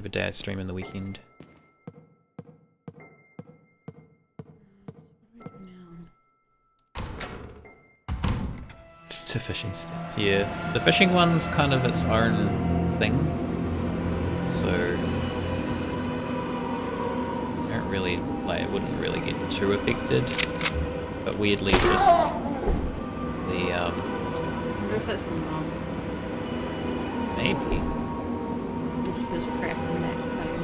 day I stream in the weekend. To fishing stats. Yeah, the fishing one's kind of its own thing, so I don't really it wouldn't really get too affected. But weirdly, just the I wonder if it's the mom. Maybe. There's crap in that thing.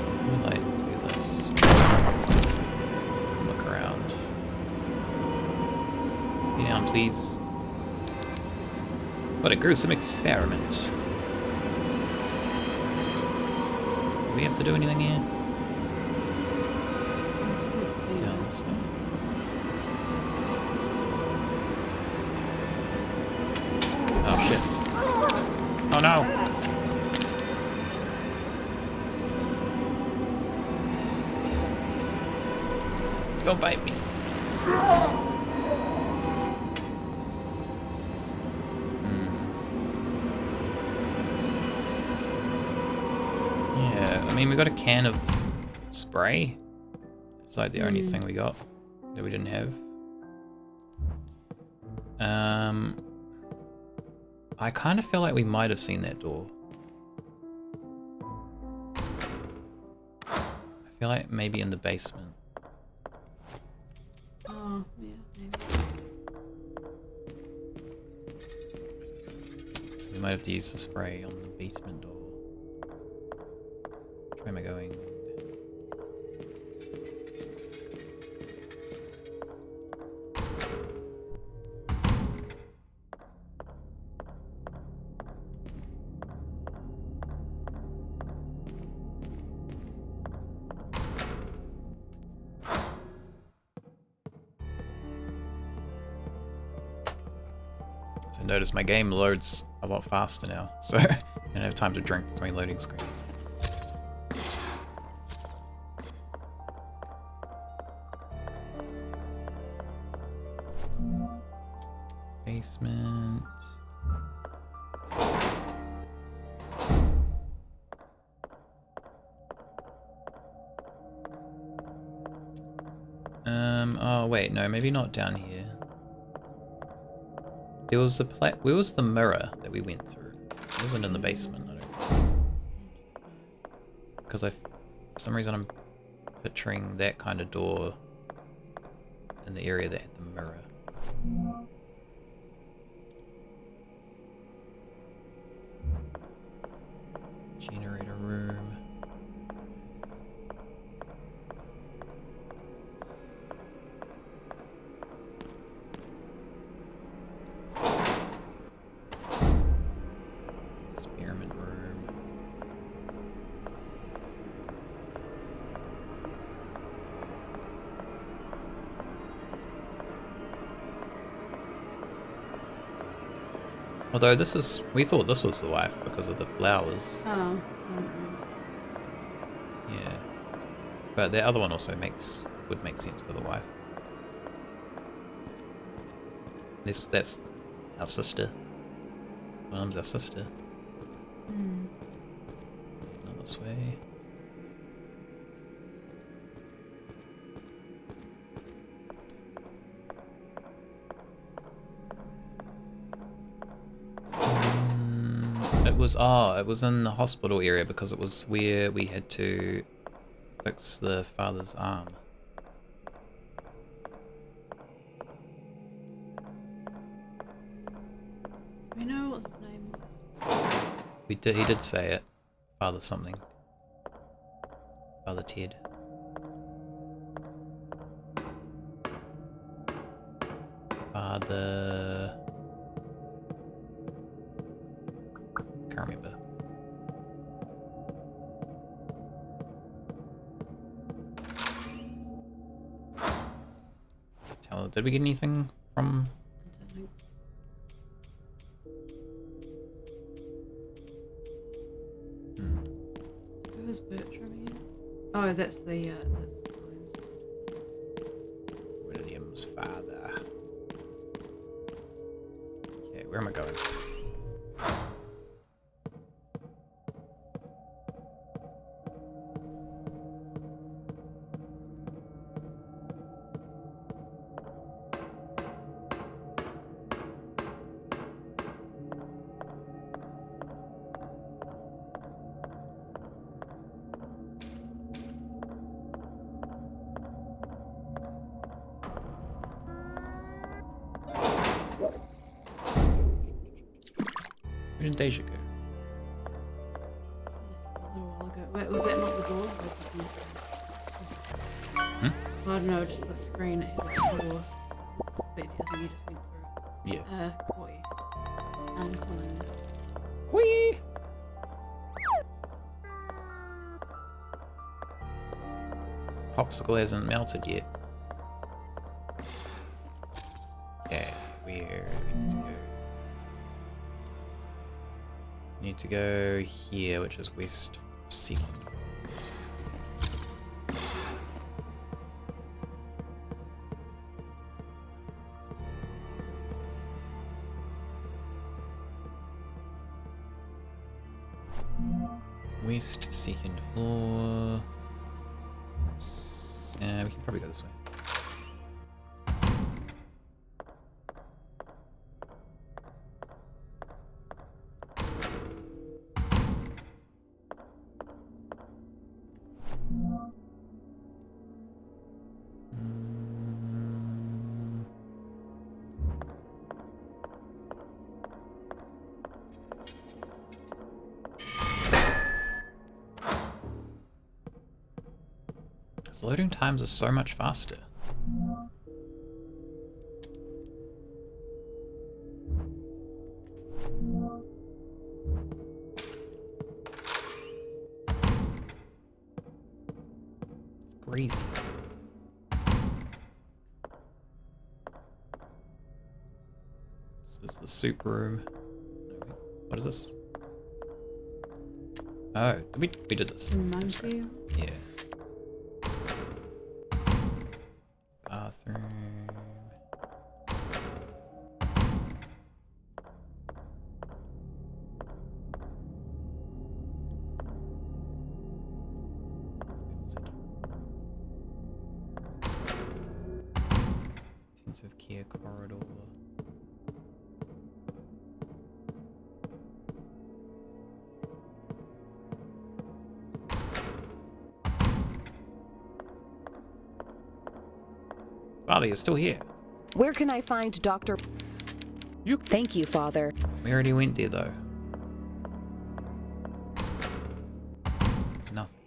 So we might do this. Look around. Stay down, please. What a gruesome experiment. Do we have to do anything here? Down this way. no! Don't bite me. Yeah, I mean, we got a can of spray. It's like the only thing we got that we didn't have. I kind of feel like we might have seen that door. I feel like maybe in the basement. Oh, yeah, maybe. So we might have to use the spray on the basement door. Where am I going? So notice my game loads a lot faster now, so I don't have time to drink between loading screens. Basement. Oh wait, no, maybe not down here. There was the where was the mirror that we went through? It wasn't in the basement, I don't think. Because for some reason I'm picturing that kind of door in the area that had the mirror. Generator room. Experiment room. Although we thought this was the wife because of the flowers. Oh. Yeah. But the other one also would make sense for the wife. That's our sister. One of them's our sister. Not this way. It was in the hospital area because it was where we had to fix the father's arm. Do we know what his name was? He did say it. Father something. Father Ted. Father... Can't remember. Did we get anything from... I don't think so. Who was Bertram again? Oh, that's the that's William's. William's father. Okay, where am I going? Where did Deja go? A little while ago. Wait, was that not the door? I don't know, just the screen it had a door. But I think you just went through it. Yeah. Koi. Uncommon. Whee! Popsicle hasn't melted yet. Okay, where do we need to go? Need to go here, which is west second. West second floor. We can probably go this way. Loading times are so much faster. It's crazy. This is the soup room. What is this? Oh, we did this. Monkey. Yeah. Bathroom. Intensive care corridor. Father, you're still here. Where can I find Dr. Thank you, Father. We already went there, though. There's nothing.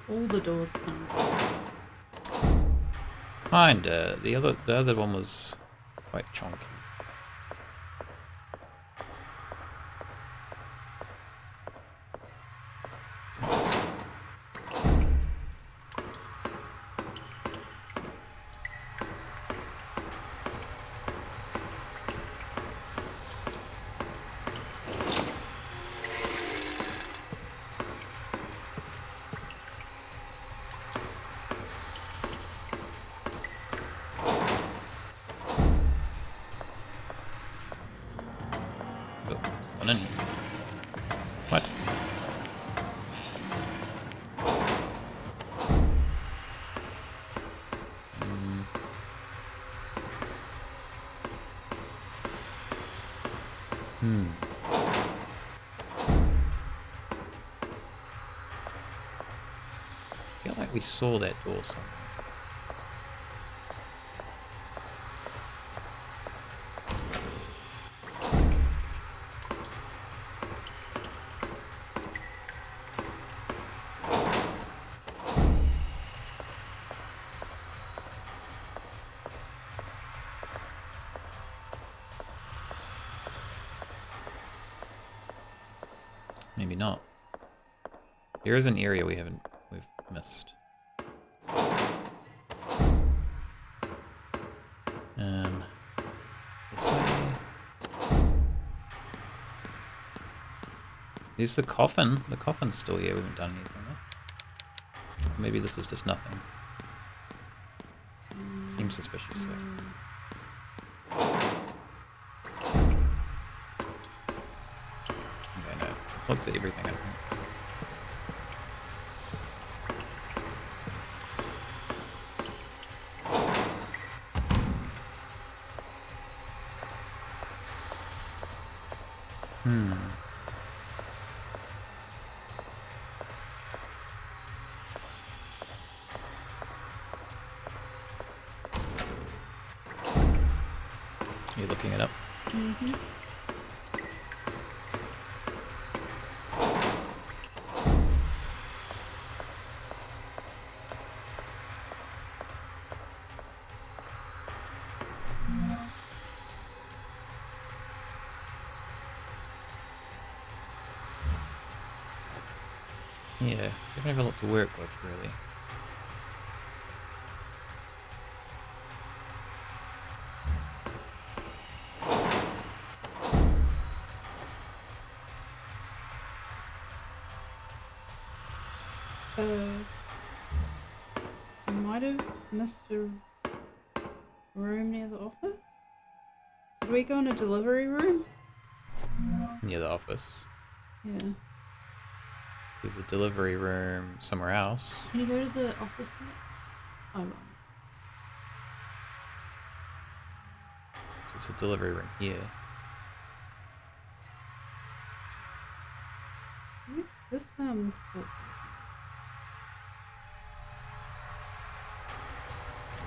All the doors kind Kinda. The other one was quite chonky. In here. What? I feel like we saw that door somewhere. Maybe not. There is an area we've missed. This way. There's the coffin. The coffin's still here. We haven't done anything there. Maybe this is just nothing. Seems suspicious though. Okay, no. Looked at everything, I think. You're looking it up? Mm-hmm. Yeah, we don't have a lot to work with, really. I might have missed a room near the office. Did we go in a delivery room? Near the office. Yeah. There's a delivery room somewhere else. Can you go to the office, mate? Oh, right. There's a delivery room here. This,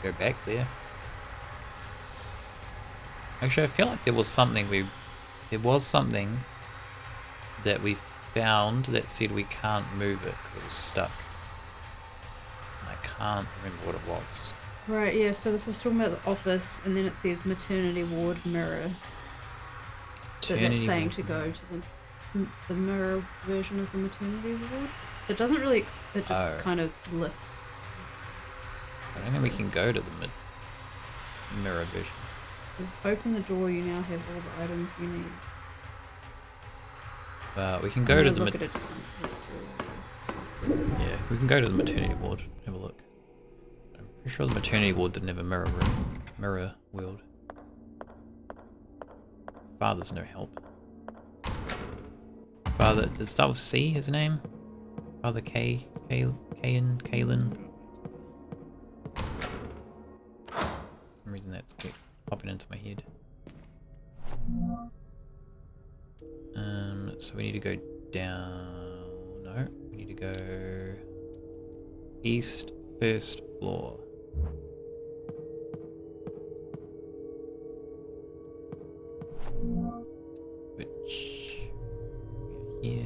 Go back there. Actually, I feel like there was something that we found that said we can't move it because it was stuck. And I can't remember what it was. Right, yeah, so this is talking about the office, and then it says maternity ward mirror. So that's saying to go to the mirror version of the maternity ward. It doesn't really, it just kind of lists. I don't think we can go to the mirror version. Just open the door, you now have all the items you need. We can go to the look at it. Yeah, we can go to the maternity ward. Have a look. I'm pretty sure the maternity ward didn't have a mirror world. Father's no help. Father, did it start with C, his name? Father Kaylin? For some reason that's popping into my head. So we need to go down. No, we need to go east, first floor. Which we're here.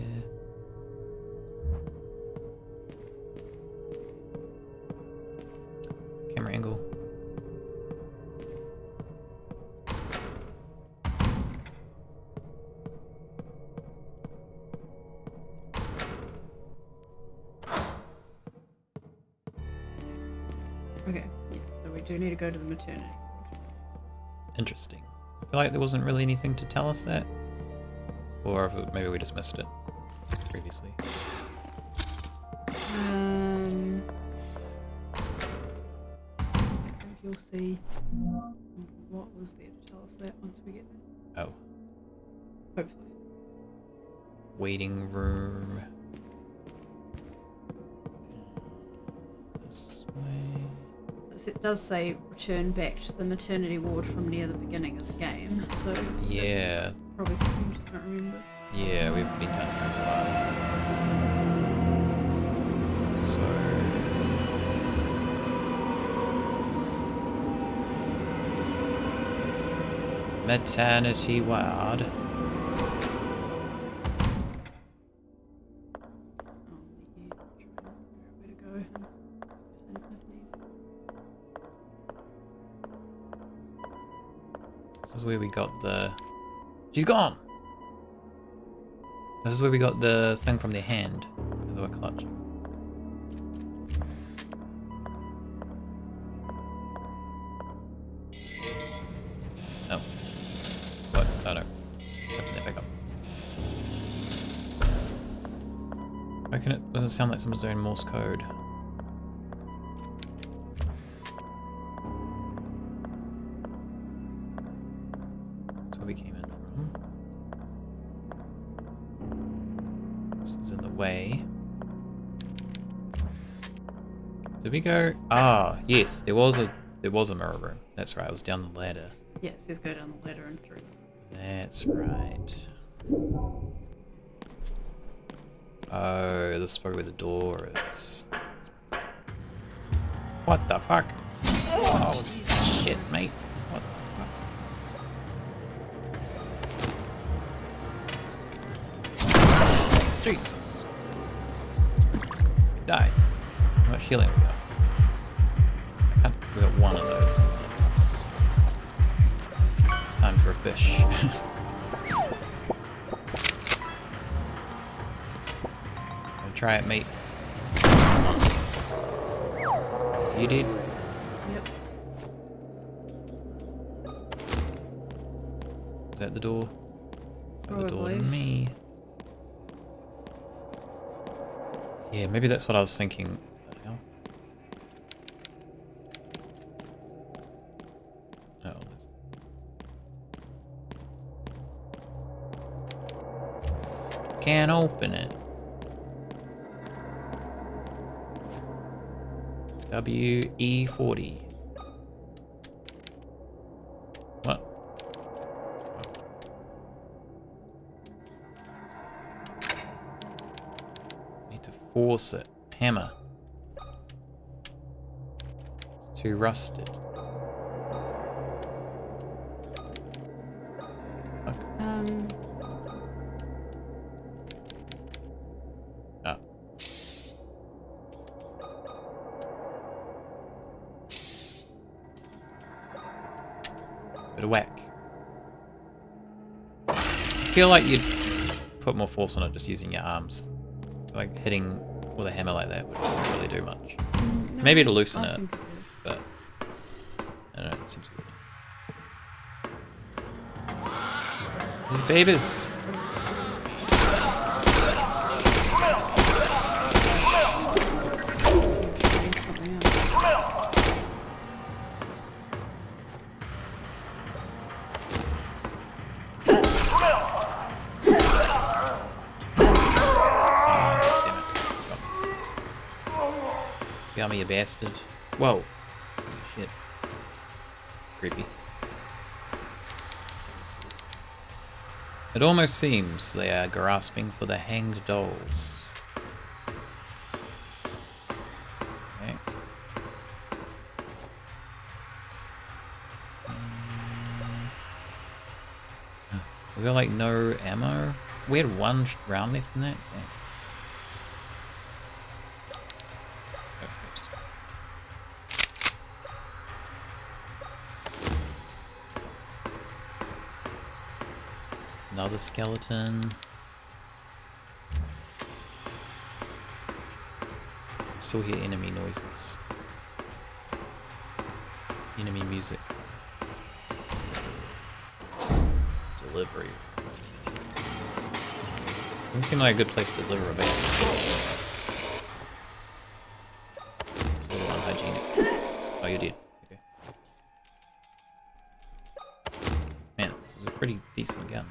Camera angle. Okay, yeah, so we do need to go to the maternity ward. Interesting. I feel like there wasn't really anything to tell us that. Or if maybe we just missed it previously. I think you'll see what was there to tell us that once we get there. Oh. Hopefully. Waiting room. This way. It does say return back to the maternity ward from near the beginning of the game, so Yeah. that's probably something you just don't remember. Yeah, we've been down here a while. So maternity ward. This is where we got the... She's gone! This is where we got the thing from their hand that they were clutching. Oh. What? Oh no. Open that back up. Why can it... Doesn't sound like someone's doing Morse code. We came in from. This is in the way. Did we go? Ah, yes, there was a mirror room. That's right, it was down the ladder. Yeah, it says go down the ladder and through. That's right. Oh, this is probably where the door is. What the fuck? Oh shit, mate. What the fuck? Jesus. Die. How much healing we got? We got one of those. It's time for a fish. Gonna try it, mate. Come on. You did? Yep. Is that the door? Is that the door to Probably. me? Yeah, maybe that's what I was thinking. What the hell? Oh, can't open it. WE40. What? Need to force it. Hammer. It's too rusted. Fuck. Oh. Bit of whack. I feel like you'd put more force on it just using your arms. Like hitting with a hammer like that wouldn't really do much. No, Maybe to loosen I it, think but I don't know, it seems good. These babies! Got me, you bastard. Whoa. Holy shit. It's creepy. It almost seems they are grasping for the hanged dolls. Okay. We got like no ammo. We had one round left in that. Damn. Another skeleton. Still hear enemy noises. Enemy music. Delivery. Doesn't seem like a good place to deliver a baby. It's a little unhygienic. Oh, you did. Okay. Man, this is a pretty decent gun.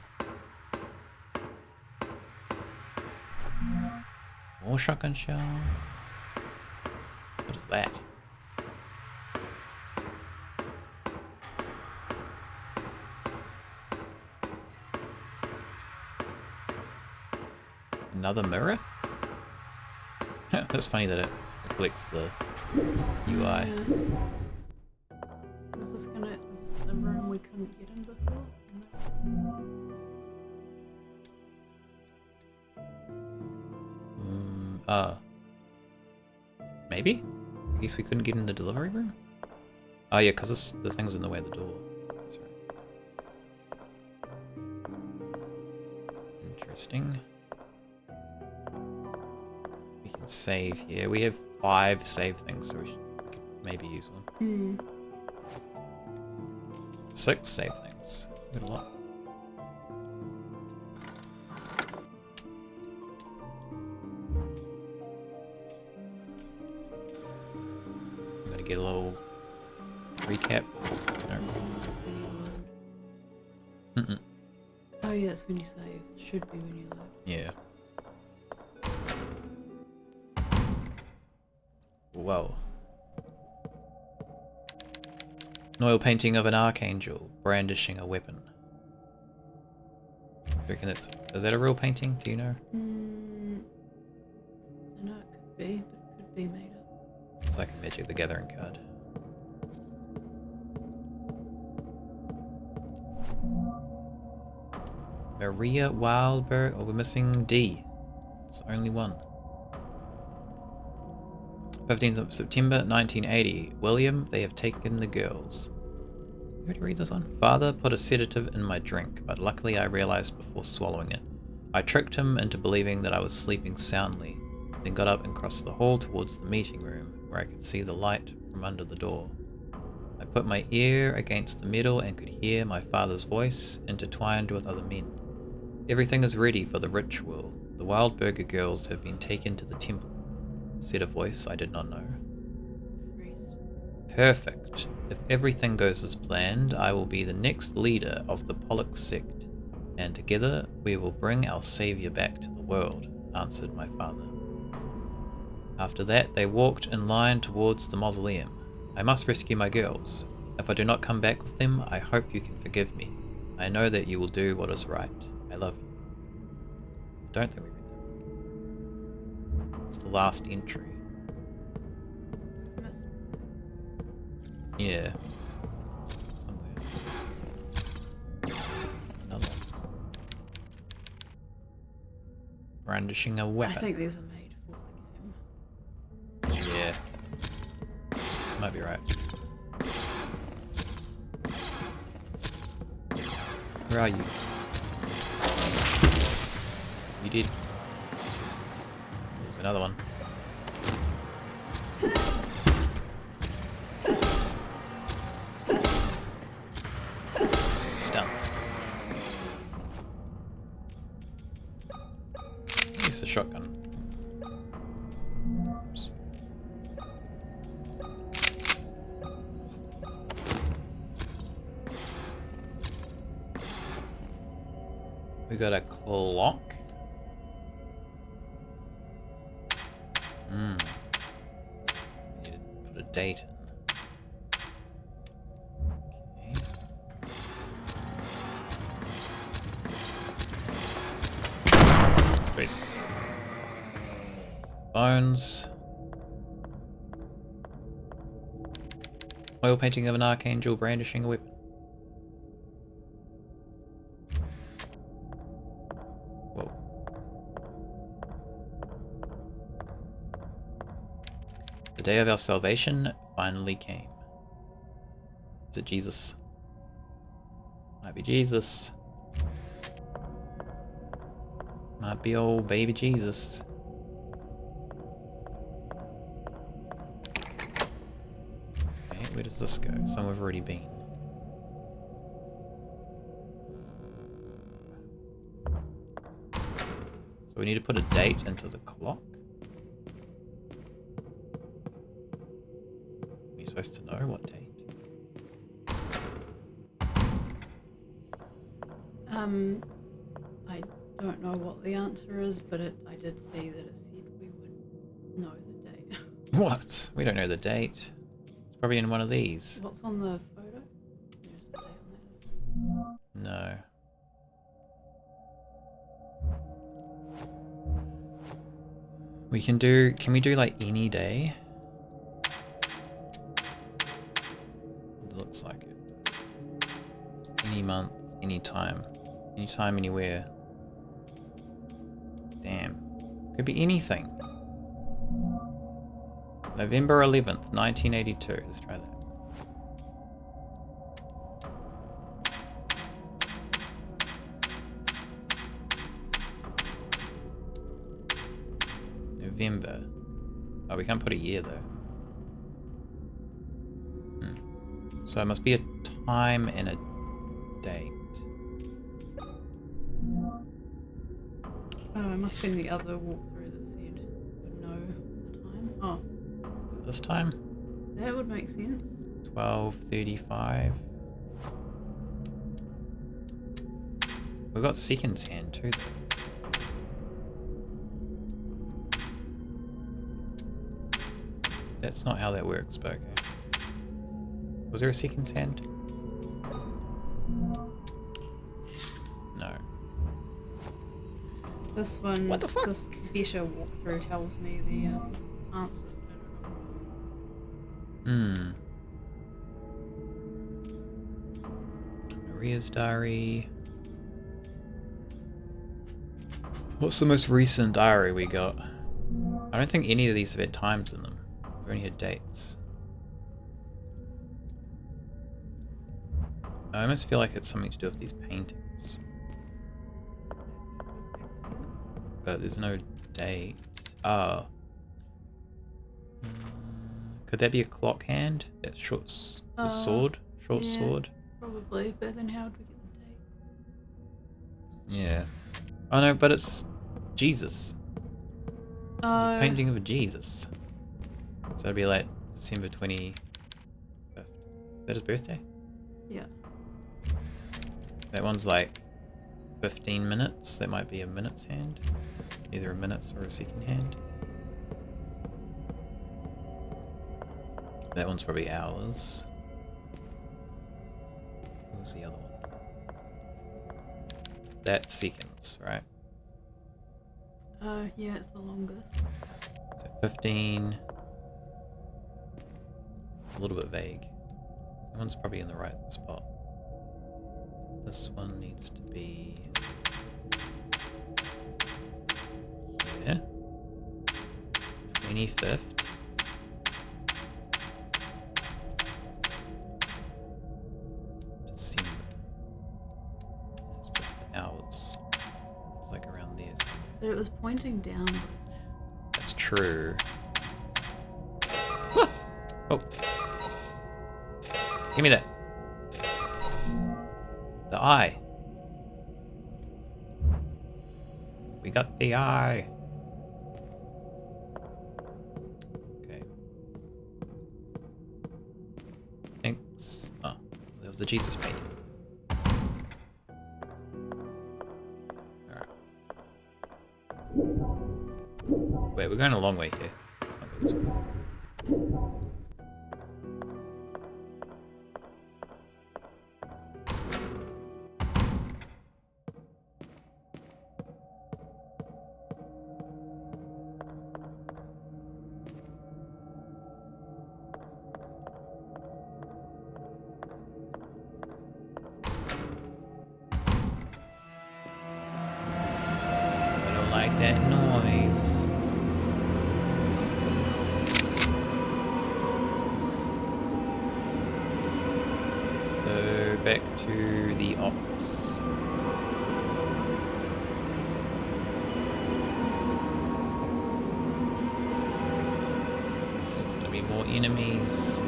More shotgun shells. What is that? Another mirror? That's funny that it reflects the UI. Is this a room we couldn't get in before? Maybe? I guess we couldn't get in the delivery room? Oh yeah, because the thing was in the way of the door. That's right. Interesting. We can save here. We have 5 save things, so we could maybe use one. 6 save things. We got a lot. Get a little recap. No. Oh yeah, it's when you save. It should be when you load. Yeah. Whoa. An oil painting of an archangel brandishing a weapon. I reckon is that a real painting? Do you know? I don't know, it could be, but it could be made up. It's like a Magic the Gathering card. Maria Wildberg. Oh, we're missing D. It's only one. 15th of September 1980. William, they have taken the girls. You ready to read this one? Father put a sedative in my drink, but luckily I realized before swallowing it. I tricked him into believing that I was sleeping soundly, then got up and crossed the hall towards the meeting room, where I could see the light from under the door. I put my ear against the metal and could hear my father's voice intertwined with other men. Everything is ready for the ritual. The Wildberger girls have been taken to the temple. said a voice I did not know. Priest. Perfect. If everything goes as planned, I will be the next leader of the Pollock sect, and together we will bring our savior back to the world, answered my father. After that, they walked in line towards the mausoleum. I must rescue my girls. If I do not come back with them, I hope you can forgive me. I know that you will do what is right. I love you. I don't think we read that one. It's the last entry. Yeah. Somewhere. Another one. Brandishing a weapon. I think these are made for the game. Yeah. Might be right. Where are you? You did. There's another one. Stunned. It's a shotgun. Oops. We got a clock. We need to put a date in. Okay. Crazy. Bones. Oil painting of an archangel brandishing a weapon. Whoa. The day of our salvation finally came. Is it Jesus? Might be Jesus. Might be old baby Jesus. Okay, where does this go? Somewhere we've already been. So we need to put a date into the clock. Are you supposed to know what date? I don't know what the answer is, but I did see that it said we would know the date. What? We don't know the date. It's probably in one of these. What's on the photo? There's the date on there. No. Can we do like any day? It looks like it. Any month, any time. Anytime, anywhere. Damn. Could be anything. November 11th, 1982. Let's try that. November. Oh, we can't put a year though. So it must be a time and a date. Oh, I must have seen the other walkthrough that said would know the time. Oh, This time? that would make sense. 12:35. We've got seconds hand too though. That's not how that works, but okay. Was there a seconds hand? No. This one, What the fuck? this better walkthrough tells me the answer. Maria's diary. What's the most recent diary we got? I don't think any of these have had times in them. We've only had dates. I almost feel like it's something to do with these paintings. But there's no date. Oh. Could that be a clock hand? That's short sword? Short yeah. sword? Probably, but then how would we get the date? Yeah. Oh no, but it's Jesus. It's a painting of a Jesus. So it'd be like December 25th. Is that his birthday? Yeah. That one's like 15 minutes. That might be a minute's hand. Either a minute's or a second hand. That one's probably hours. What was the other one? That's seconds, right? Yeah, it's the longest. So 15. It's a little bit vague. That one's probably in the right spot. This one needs to be here. 25th. December. It's just the hours. It's like around there somewhere. But it was pointing downwards. That's true. Ah! Oh. Give me that. The eye. We got the eye. Okay. Thanks. Oh, that was the Jesus painting. Alright. Wait, we're going a long way here. Let's not go this way. Like that noise. So back to the office. There's gonna be more enemies.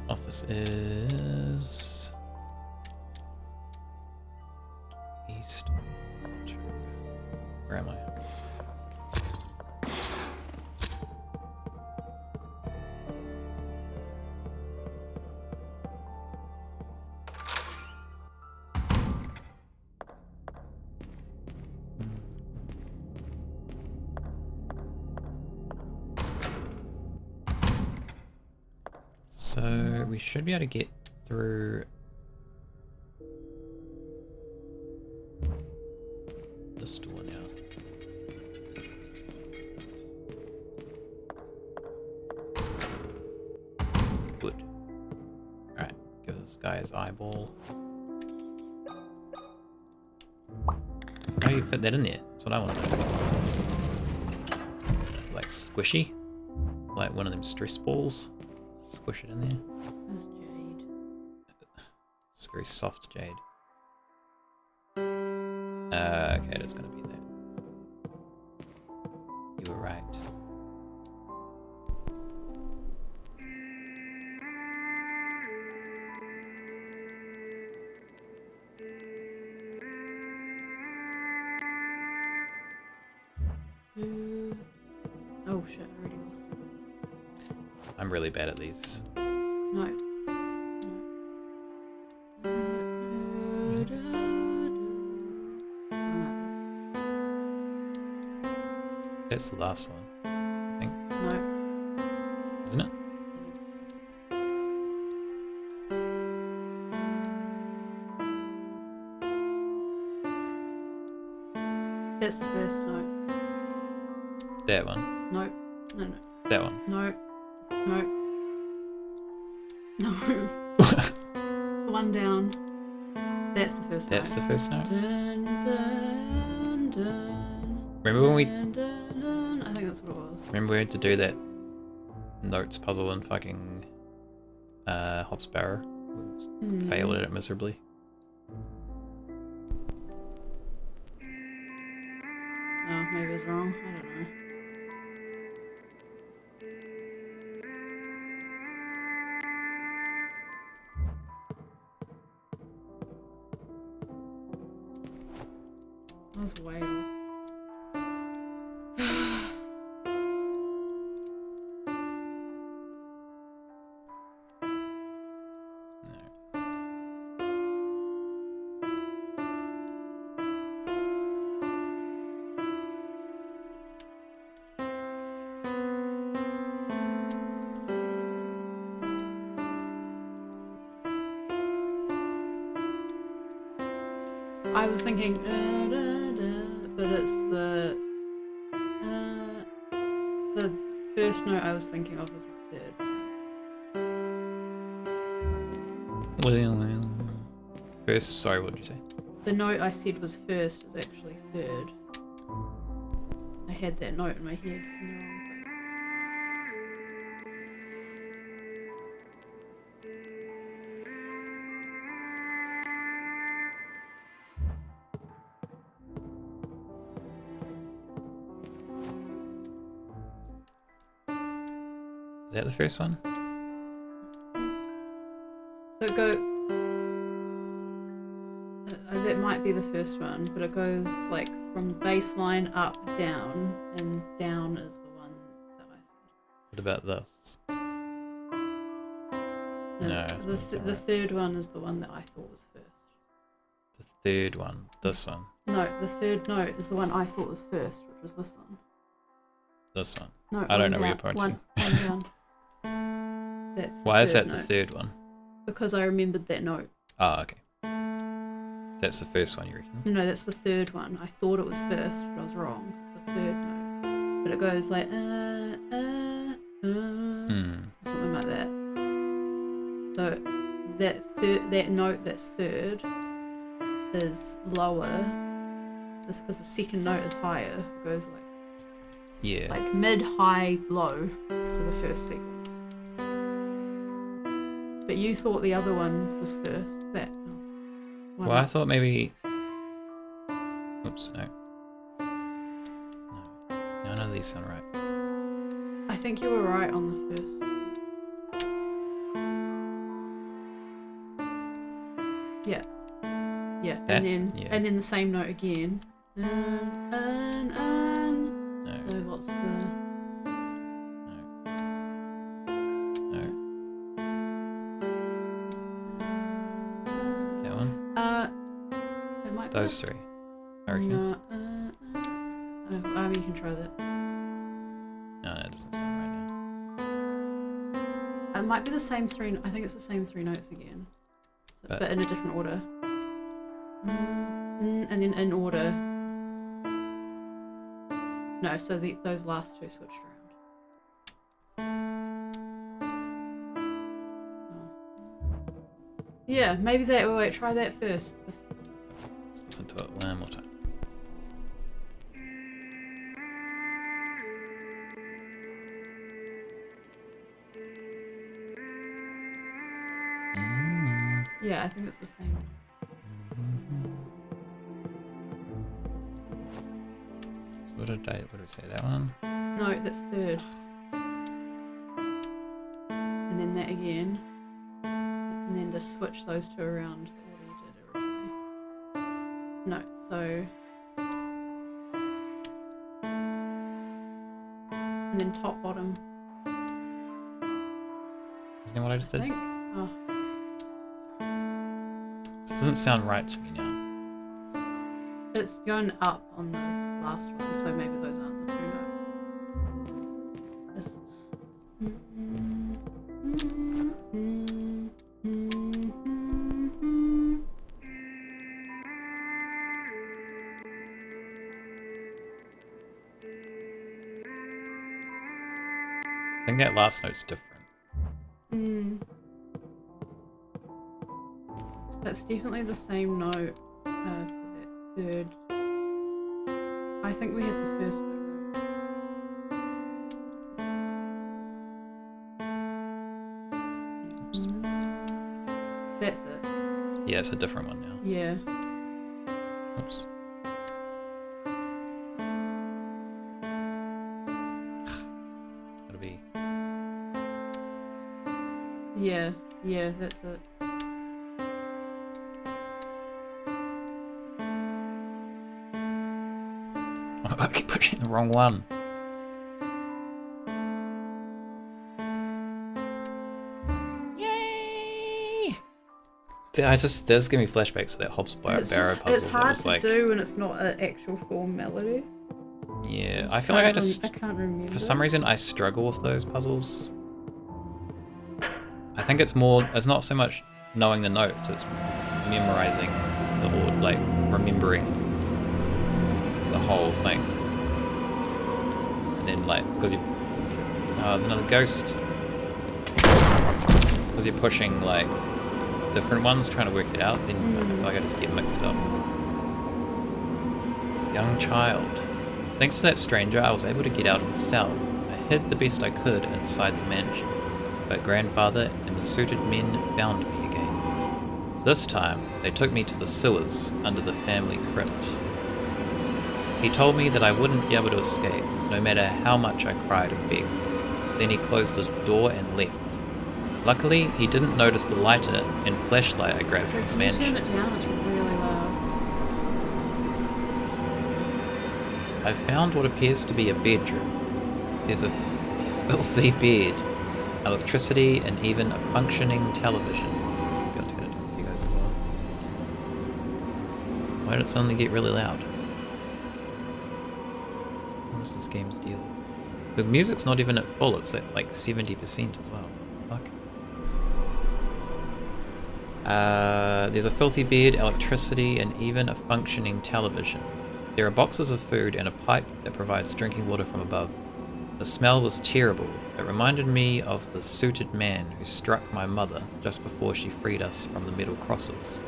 Office is east. Where am I? So we should be able to get through this door now. Good. Alright, give this guy his eyeball. How do you fit that in there? That's what I want to know. Like squishy? Like one of them stress balls? Squish it in there. There's jade. It's very soft jade. Okay, it is going to be that. You were right. Oh shit, I already lost it. I'm really bad at these. No. That's the last one, I think. No. Isn't it? That's the first note. That one. No. No, no. That one. No. No. No. One down. That's the first That's note. the first note. Dun, dun, dun, Remember when we dun, dun, dun. I think that's what it was. remember we had to do that notes puzzle in fucking Hop's Barrow? We failed at it miserably. Oh, maybe it's wrong. I don't know. I was way off. I was thinking, but it's the first note I was thinking of is the third. First, sorry, what did you say? The note I said was first is actually third. I had that note in my head. In the wrong Is that the first one? place. So go. That might be the first one, but it goes like from baseline up, down, and down is the one that I said. What about this? No, the third one is the one that I thought was first. The third one, this one. No, the third note is the one I thought was first, which was this one. This one. No, I don't know where you're pointing. One down. That's the Why is that third the note. third one? Because I remembered that note. Oh, okay. That's the first one, you reckon? No, that's the third one. I thought it was first, but I was wrong. It's the third note. But it goes like something like that. So that note that's third is lower. That's because the second note is higher. It goes like mid, high, low for the first sequence. But you thought the other one was first. That one. Well, I thought maybe. Oops, no. None of these sound right. I think you were right on the first. Yeah. Yeah. That? And then the same note again. No. So what's the No. That one? it might be Those this- three. I reckon. No, you can try that. No, it doesn't sound right now. It might be the same three. I think it's the same three notes again, but in a different order. And then in order. No, so those last two switched around. Oh. Yeah, maybe that. Wait, try that first. Let's listen to it one more time. Yeah, I think it's the same. So what did I say? That one? No, that's third. And then that again. And then just switch those two around the order you did originally. No, so. And then top, bottom. Isn't that what I just I did? think. Oh, This doesn't sound right to me now. it's going up on the last one, so maybe those aren't the two notes. This. I think that last note's different. That's definitely the same note for that third. I think we had the first bit right. Oops. That's it. Yeah, it's a different one now. Yeah. Oops. That'll be. Yeah, that's it. I keep pushing the wrong one. Yay! There's giving me flashbacks to that Hobbs Barrow puzzle. It's hard to like, do when it's not an actual full melody. Yeah, I feel like I can't remember. For some reason, I struggle with those puzzles. I think it's not so much knowing the notes, it's memorizing like remembering the whole thing. And then like, because there's another ghost. Because you're pushing like different ones, trying to work it out, then I feel like I just get mixed up. Young child. Thanks to that stranger, I was able to get out of the cell. I hid the best I could inside the mansion, but grandfather and the suited men found me again. This time, they took me to the sewers under the family crypt. He told me that I wouldn't be able to escape, no matter how much I cried and begged. Then he closed the door and left. Luckily, he didn't notice the lighter and flashlight I grabbed from the mansion. Turn it down, it's really loud. I found what appears to be a bedroom. There's a filthy bed, electricity, and even a functioning television. Maybe I'll turn it down for you guys as well. Why did it suddenly get really loud? What is this game's deal? The music's not even at full, it's at like 70% as well. What the fuck? There's a filthy bed, electricity, and even a functioning television. There are boxes of food and a pipe that provides drinking water from above. The smell was terrible. It reminded me of the suited man who struck my mother just before she freed us from the metal crosses.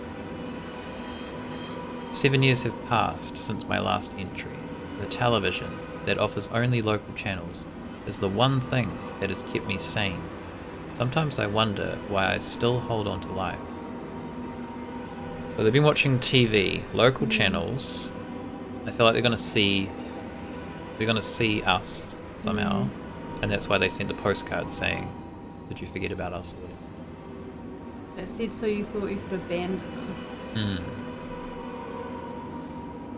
7 years have passed since my last entry. The television, that offers only local channels, is the one thing that has kept me sane. Sometimes I wonder why I still hold on to life. So they've been watching TV, local channels. I feel like they're gonna see us somehow, and that's why they sent a postcard saying, "Did you forget about us?" or whatever. It said so you thought you could abandon them.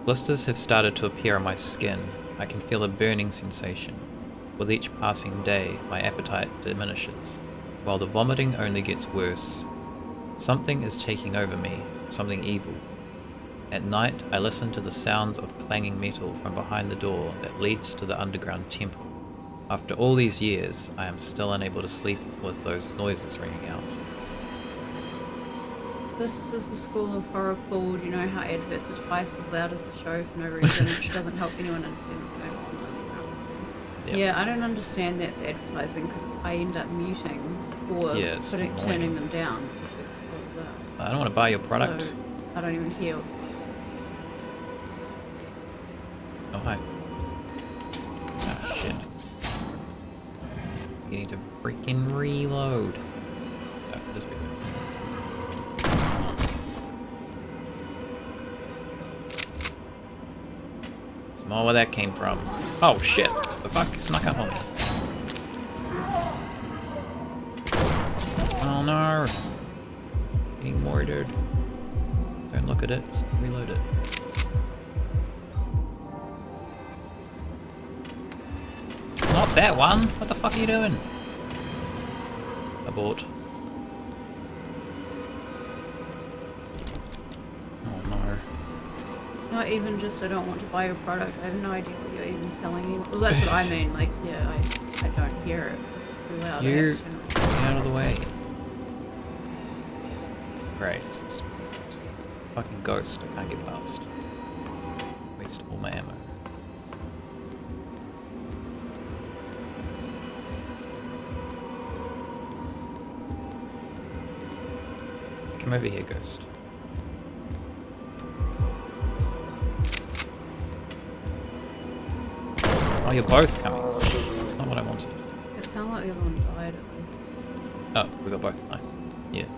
Blisters have started to appear on my skin. I can feel a burning sensation. With each passing day, my appetite diminishes, while the vomiting only gets worse. Something is taking over me, something evil. At night, I listen to the sounds of clanging metal from behind the door that leads to the underground temple. After all these years, I am still unable to sleep with those noises ringing out. This is the school of horror called, you know how adverts are twice as loud as the show for no reason, which doesn't help anyone understand what's going on. Yep. Yeah, I don't understand that for advertising because I end up muting or turning them down. I don't want to buy your product. So I don't even hear. Oh, hi. Ah, shit. You need to freaking reload. Oh, this way. There's more where that came from. Oh, shit. The fuck snuck up on me. Oh, no. Getting murdered. Don't look at it. Just reload it. Not that one! What the fuck are you doing? Abort. Oh no. Not even just I don't want to buy your product, I have no idea what you're even selling anymore. Well, that's what I mean, like, yeah, I don't hear it because it's too loud. You get out of the way. Great, it's this fucking ghost I can't get past. Waste all my ammo. Come over here, ghost. Oh, you're both coming. That's not what I wanted. It sounded like the other one died at least. Oh, we got both. Nice. Yeah.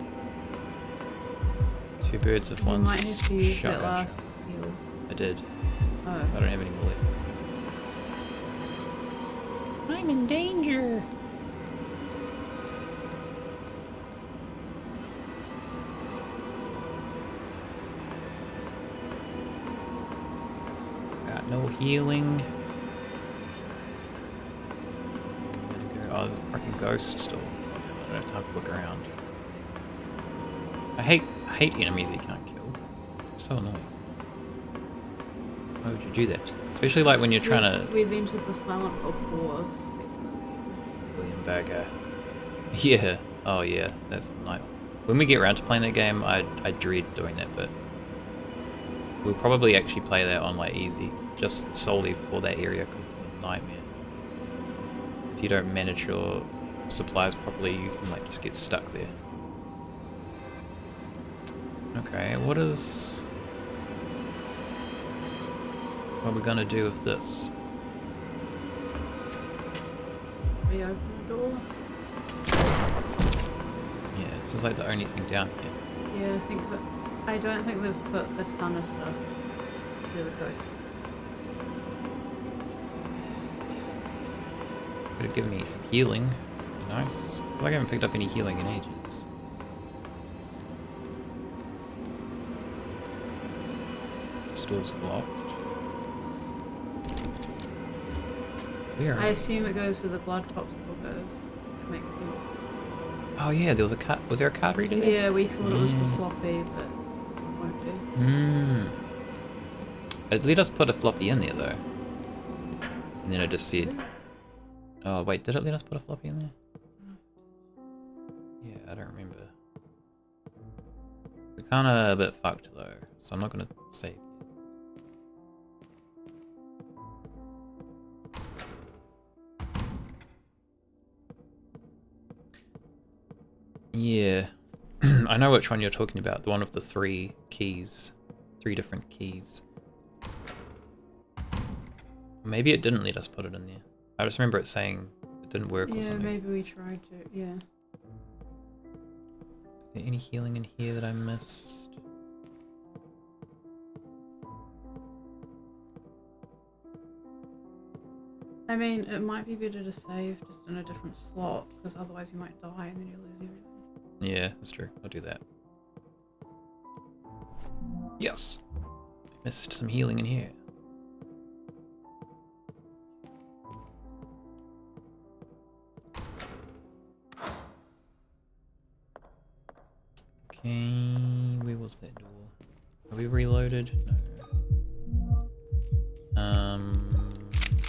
Two birds with one You might have to use that shotgun. last heal. I did. Oh. I don't have any more left. I'm in danger. Got no healing. Oh, there's a fucking ghost still. I don't have time to look around. I hate enemies you can't kill. It's so annoying. Why would you do that? Especially like when you're trying to... We've entered the Silent Hill 4. William Bagger. Yeah. Oh yeah, that's a nightmare. When we get around to playing that game, I dread doing that, but we'll probably actually play that on like easy, just solely for that area because it's a nightmare. If you don't manage your supplies properly, you can like just get stuck there. Okay, what are we gonna do with this? We open the door. Yeah, this is like the only thing down here. Yeah, I think that. I don't think they've put a ton of stuff to the coast. Could have given me some healing. Be nice. I feel like I haven't picked up any healing in ages. The store's locked. Where? I assume it goes where the blood popsicle goes. That makes sense. Oh yeah, there was a card. Was there a card reader there? Yeah, we thought it was the floppy, but it won't be. Hmm. It let us put a floppy in there though. And then it just said... Oh wait, did it let us put a floppy in there? Yeah, I don't remember. We're kinda a bit fucked though, so I'm not gonna save. Yeah, I know which one you're talking about. The one with the 3 keys. 3 different keys. Maybe it didn't let us put it in there. I just remember it saying it didn't work or something. Yeah, maybe we tried to, yeah. Is there any healing in here that I missed? I mean, it might be better to save just in a different slot, because otherwise you might die and then you lose everything. Yeah, that's true. I'll do that. Yes! I missed some healing in here. Okay, where was that door? Are we reloaded? No.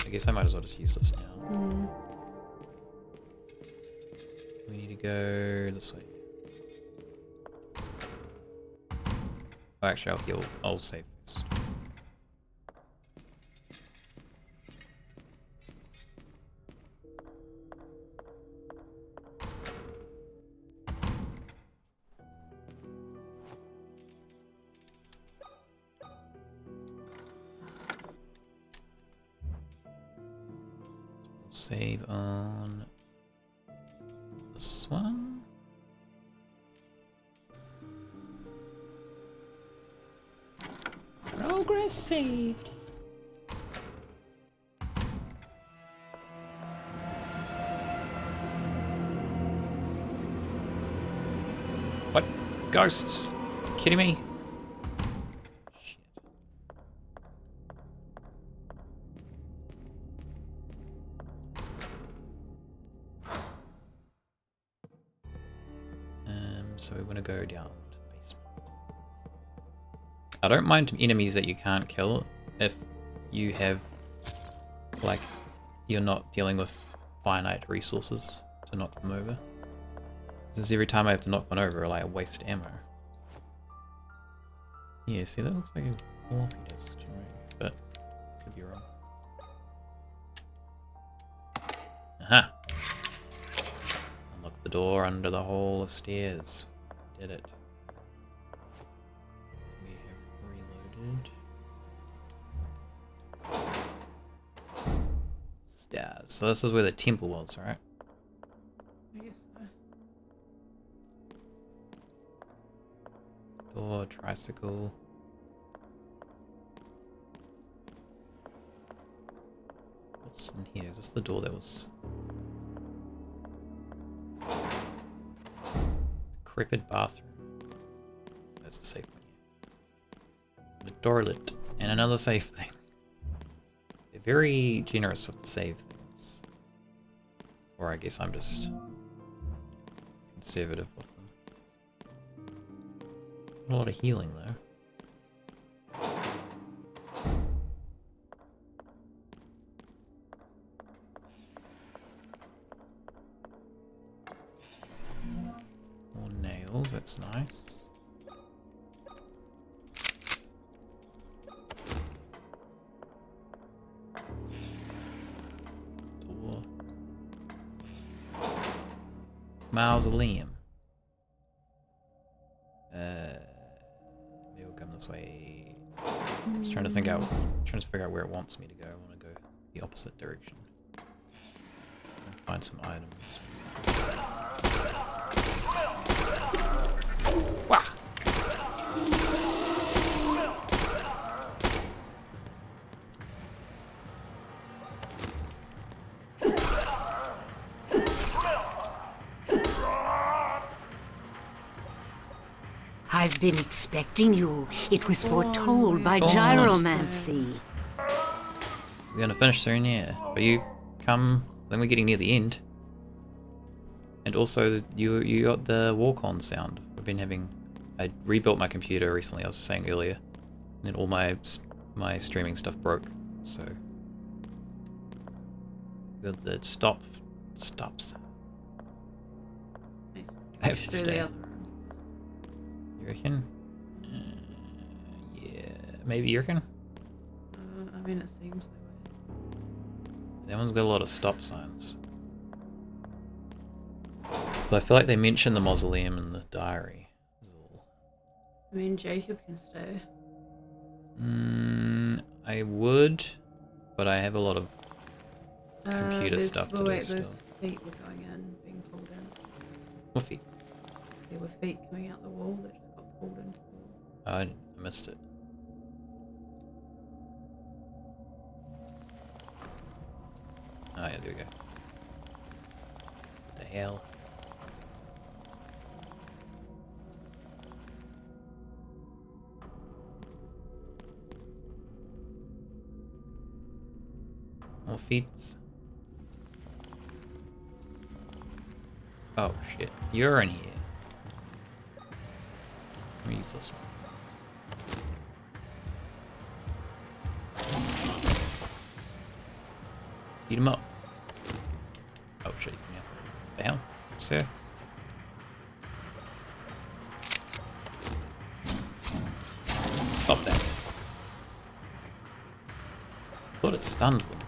I guess I might as well just use this now. Mm. We need to go this way. Oh, actually, I'll save first. Save on this one. Progress saved. What? Ghosts? Are you kidding me? Shit. So we want to go down to the basement. I don't mind enemies that you can't kill if you have, like, you're not dealing with finite resources to knock them over. Because every time I have to knock one over, like, I waste ammo. Yeah, see, that looks like a floppy disk to me, but I could be wrong. Aha! Unlock the door under the hole of stairs. Did it. We have reloaded. Stairs. So this is where the temple was, right? I guess so. Door, tricycle. What's in here? Is this the door that was... Decrepit bathroom. There's a safe one here. The toilet. And another safe thing. very generous with the save things. Or I guess I'm just conservative with them. A lot of healing though. More nails, that's nice. Door. Mausoleum. Maybe we'll come this way. Just trying to figure out where it wants me to go. I want to go the opposite direction. Find some items. Wah! I've been expecting you. It was foretold by Oh. gyromancy. We're gonna finish soon, yeah. But you come, then we're getting near the end. And also, you got the walk-on sound. I've been having. I rebuilt my computer recently. I was saying earlier, and then all my streaming stuff broke. So got the stop sound. I have to stay. You reckon? Yeah, maybe you reckon? I mean, it seems that way. That one's got a lot of stop signs. So I feel like they mention the mausoleum in the diary. I mean, Jacob can stay. I would, but I have a lot of computer stuff to do still. Those feet were going in, being pulled in. What feet? There were feet coming out the wall that just got pulled into the wall. Oh, I missed it. Oh yeah, there we go. What the hell? More feet. Oh shit, you're in here. Let me use this one. Eat him up. Oh shit, he's coming up. The hell? Sir? Stop that. I thought it stunned them.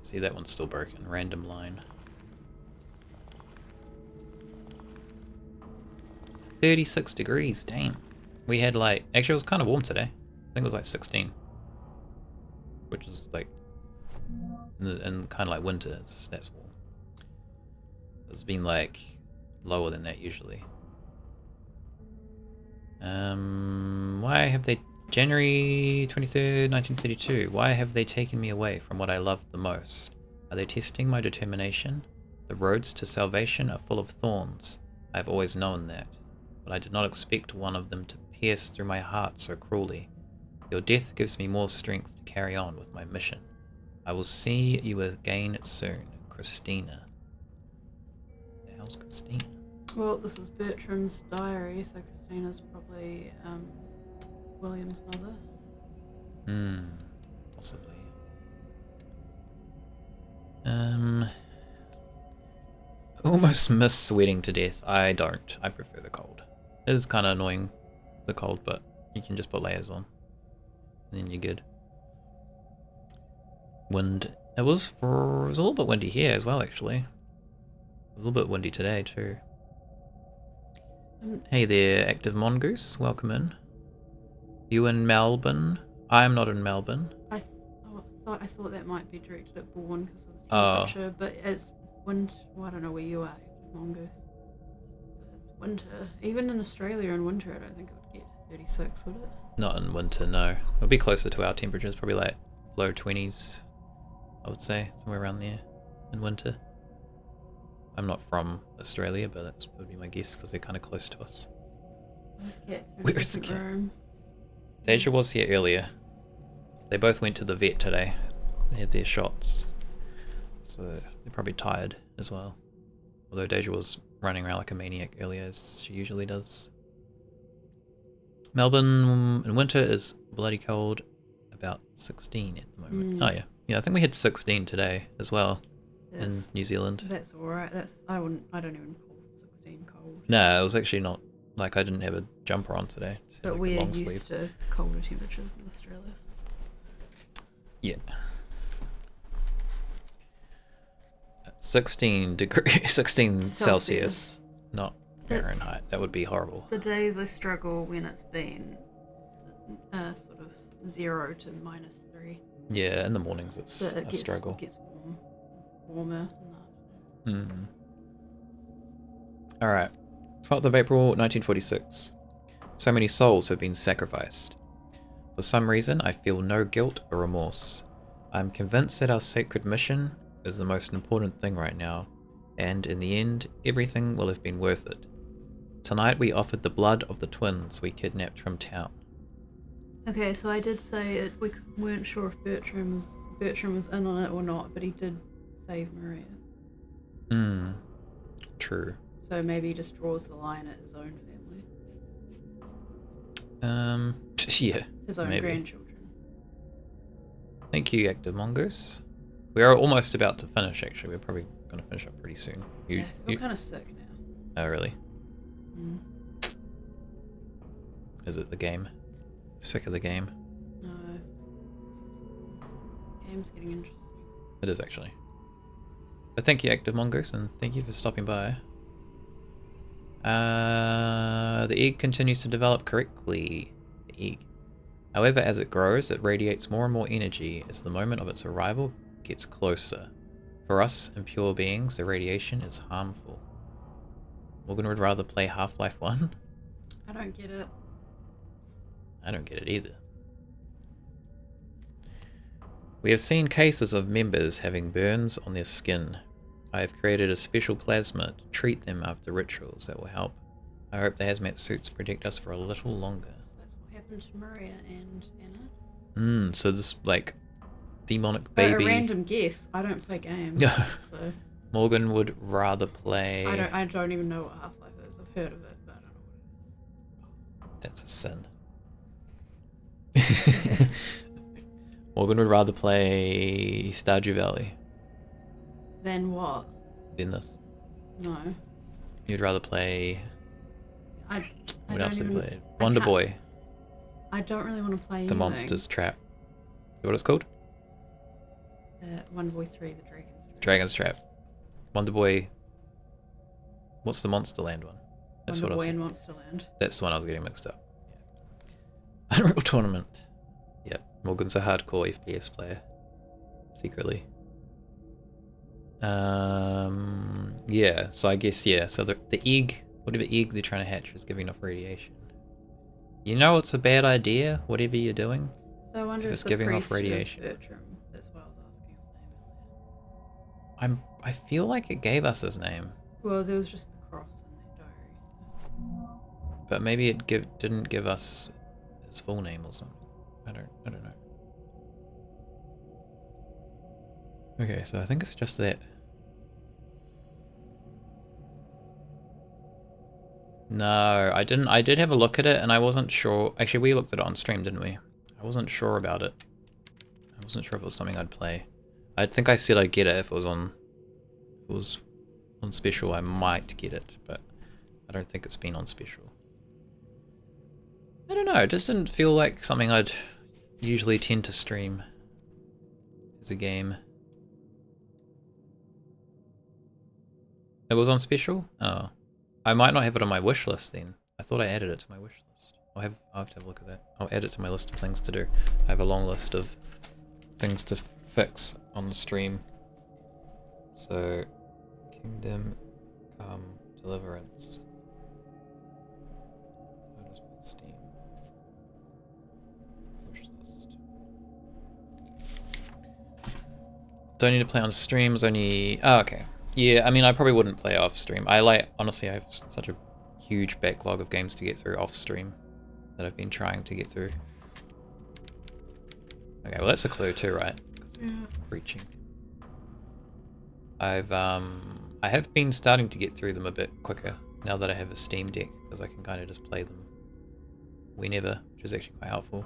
See, that one's still broken. Random line. 36 degrees, damn. We had like, actually it was kind of warm today. I think it was like 16. Which is like, in kind of like winter, that's warm. It's been like lower than that usually. Why have they, January 23rd, 1932, why have they taken me away from what I loved the most? Are they testing my determination? The roads to salvation are full of thorns. I've always known that, but I did not expect one of them to pierce through my heart so cruelly. Your death gives me more strength to carry on with my mission. I will see you again soon, Christina. The hell's Christina? Well, this is Bertram's diary, so Christina's probably William's mother. Possibly. Almost miss sweating to death. I don't. I prefer the cold. It is kind of annoying, the cold, but you can just put layers on, and then you're good. Wind. It was a little bit windy here as well, actually. A little bit windy today too. Hey there, Active Mongoose. Welcome in. You in Melbourne? I'm not in Melbourne. I thought that might be directed at Bourne because of the temperature, but it's winter. Well, I don't know where you are, Active Mongoose. But it's winter. Even in Australia in winter, I don't think it would get to 36, would it? Not in winter, no. It'll be closer to our temperatures, probably like low 20s I would say, somewhere around there in winter. I'm not from Australia, but that would be my guess because they're kind of close to us. Where's the cat? Deja was here earlier. They both went to the vet today. They had their shots. So they're probably tired as well. Although Deja was running around like a maniac earlier, as she usually does. Melbourne in winter is bloody cold. About 16 at the moment. Oh yeah. Yeah, I think we had 16 today as well in New Zealand. That's alright. I don't even call 16 cold. No, it was actually not. Like, I didn't have a jumper on today. Just had, But like, we're a long used sleeve. to colder temperatures in Australia. Yeah. 16 degrees, 16 Celsius, not Fahrenheit. That would be horrible. The days I struggle when it's been sort of 0 to -3. Yeah, in the mornings it's a struggle. It gets warmer than that. Alright. 12th of April, 1946. So many souls have been sacrificed. For some reason, I feel no guilt or remorse. I'm convinced that our sacred mission is the most important thing right now, and in the end, everything will have been worth it. Tonight we offered the blood of the twins we kidnapped from town. Okay, so I did say we weren't sure if Bertram was in on it or not, but he did save Maria. True. So maybe he just draws the line at his own family. Yeah. His own grandchildren. Thank you, Active Mongoose. We are almost about to finish, actually. We're probably going to finish up pretty soon. I feel kind of sick now. Oh, really? Is it the game? Sick of the game? No. Game's getting interesting. It is, actually. But thank you, Active Mongoose, and thank you for stopping by. The egg continues to develop correctly. The egg. However, as it grows, it radiates more and more energy as the moment of its arrival gets closer. For us impure beings, the radiation is harmful. Morgan would rather play Half-Life 1? I don't get it. I don't get it either. We have seen cases of members having burns on their skin. I have created a special plasma to treat them after rituals that will help. I hope the hazmat suits protect us for a little longer. That's what happened to Maria and Anna. So this, like, demonic baby... A random guess. I don't play games, so... Morgan would rather play... I don't even know what Half-Life is. I've heard of it, but I don't know what it is. That's a sin. Morgan would rather play Stardew Valley. Then what? Than this. No. You'd rather play... What else have you played? Wonder Boy. I don't really want to play anything. The Monster's Trap. Is that what it's called? Wonder Boy 3, the Dragon's Trap. Wonder Boy... What's the Monsterland one? That's Wonder what Boy I was... and Monsterland. That's the one I was getting mixed up. Yeah. Unreal Tournament. Yeah, Morgan's a hardcore FPS player. Secretly. Yeah, so I guess, yeah, so the egg, whatever egg they're trying to hatch is giving off radiation. You know it's a bad idea, whatever you're doing, so I wonder if it's giving off radiation. Bertram. That's why I was asking his name. I feel like it gave us his name. Well, there was just the cross in their diary. But maybe it didn't give us his full name or something. I don't know. Okay, so I think it's just that. No, I didn't. I did have a look at it and I wasn't sure. Actually, we looked at it on stream, didn't we? I wasn't sure about it. I wasn't sure if it was something I'd play. I think I said I'd get it if it was on special. I might get it, but I don't think it's been on special. I don't know, it just didn't feel like something I'd usually tend to stream as a game. It was on special? Oh. I might not have it on my wish list then. I thought I added it to my wish list. I'll have to have a look at that. I'll add it to my list of things to do. I have a long list of things to fix on the stream. So, Kingdom Come Deliverance. I'll just put Steam. Wish list. Don't need to play on streams, only... Oh, okay. Yeah, I mean, I probably wouldn't play off stream. Honestly, I have such a huge backlog of games to get through off stream that I've been trying to get through. Okay, well that's a clue too, right? Yeah. Preaching. I have been starting to get through them a bit quicker now that I have a Steam Deck, because I can kind of just play them whenever, which is actually quite helpful.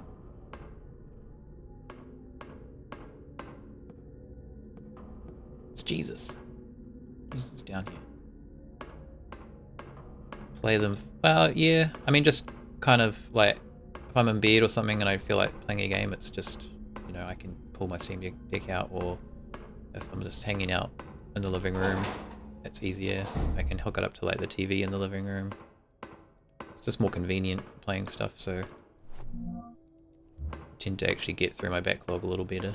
It's Jesus. Jesus is down here. Play them. Well, yeah. I mean, just kind of like if I'm in bed or something and I feel like playing a game, it's just, you know, I can pull my Steam Deck out, or if I'm just hanging out in the living room, it's easier. I can hook it up to like the TV in the living room. It's just more convenient for playing stuff, so I tend to actually get through my backlog a little better.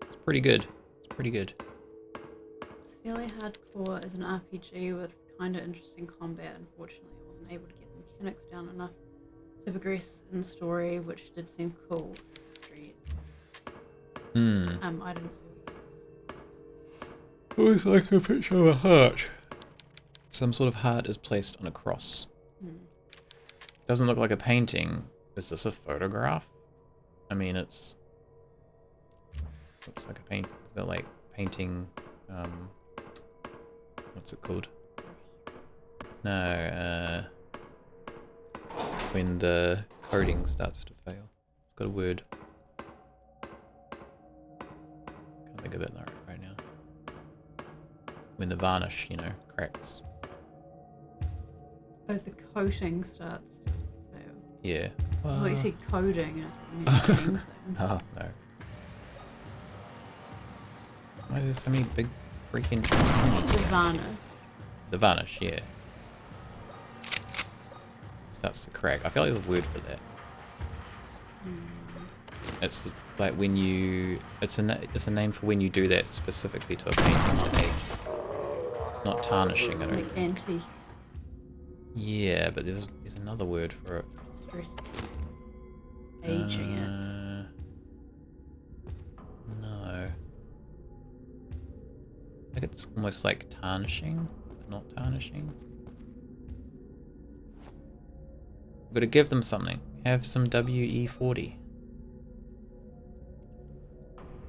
It's pretty good. It's pretty good. It's fairly hardcore as an RPG with kind of interesting combat. Unfortunately, I wasn't able to get the mechanics down enough to progress in story, which did seem cool. I didn't see what it was like a picture of a heart. Some sort of heart is placed on a cross. Doesn't look like a painting. Is this a photograph? I mean, it's looks like a paint. Is that like painting? What's it called? No. When the coding starts to fail. It's got a word. Can't think of it right now. When the varnish, you know, cracks. Oh, the coating starts to fail. Yeah. Well, you see coding and it's a thing. Oh, no. Why is there so many big freaking... The varnish. The varnish, yeah. Starts to crack. I feel like there's a word for that. It's like when you... It's a name for when you do that specifically to a painting to age. Not tarnishing, I don't think. Anti. Yeah, but there's another word for it. Stressing. Aging it. No. I think it's almost like tarnishing, but not tarnishing. We've got to give them something. Have some WE-40.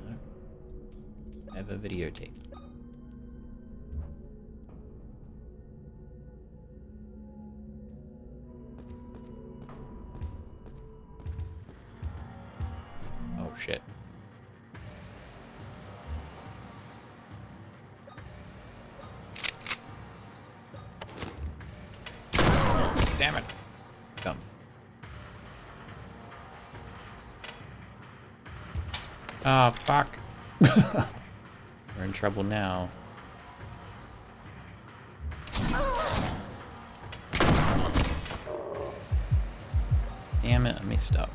No. Have a videotape. Oh shit. Damn it. Come. Ah, fuck. We're in trouble now. Damn it, I messed up.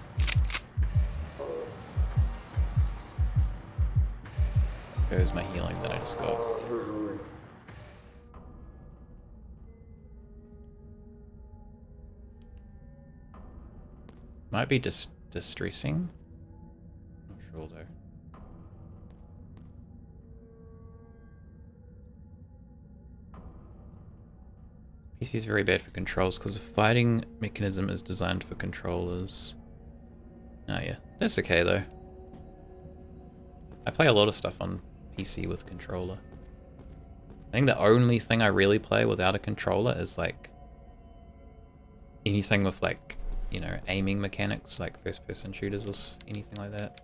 There's my healing that I just got. Might be distressing. Not sure though. PC is very bad for controls because the fighting mechanism is designed for controllers. Oh yeah, that's okay though. I play a lot of stuff on PC with controller. I think the only thing I really play without a controller is like anything with like, you know, aiming mechanics, like first-person shooters or anything like that.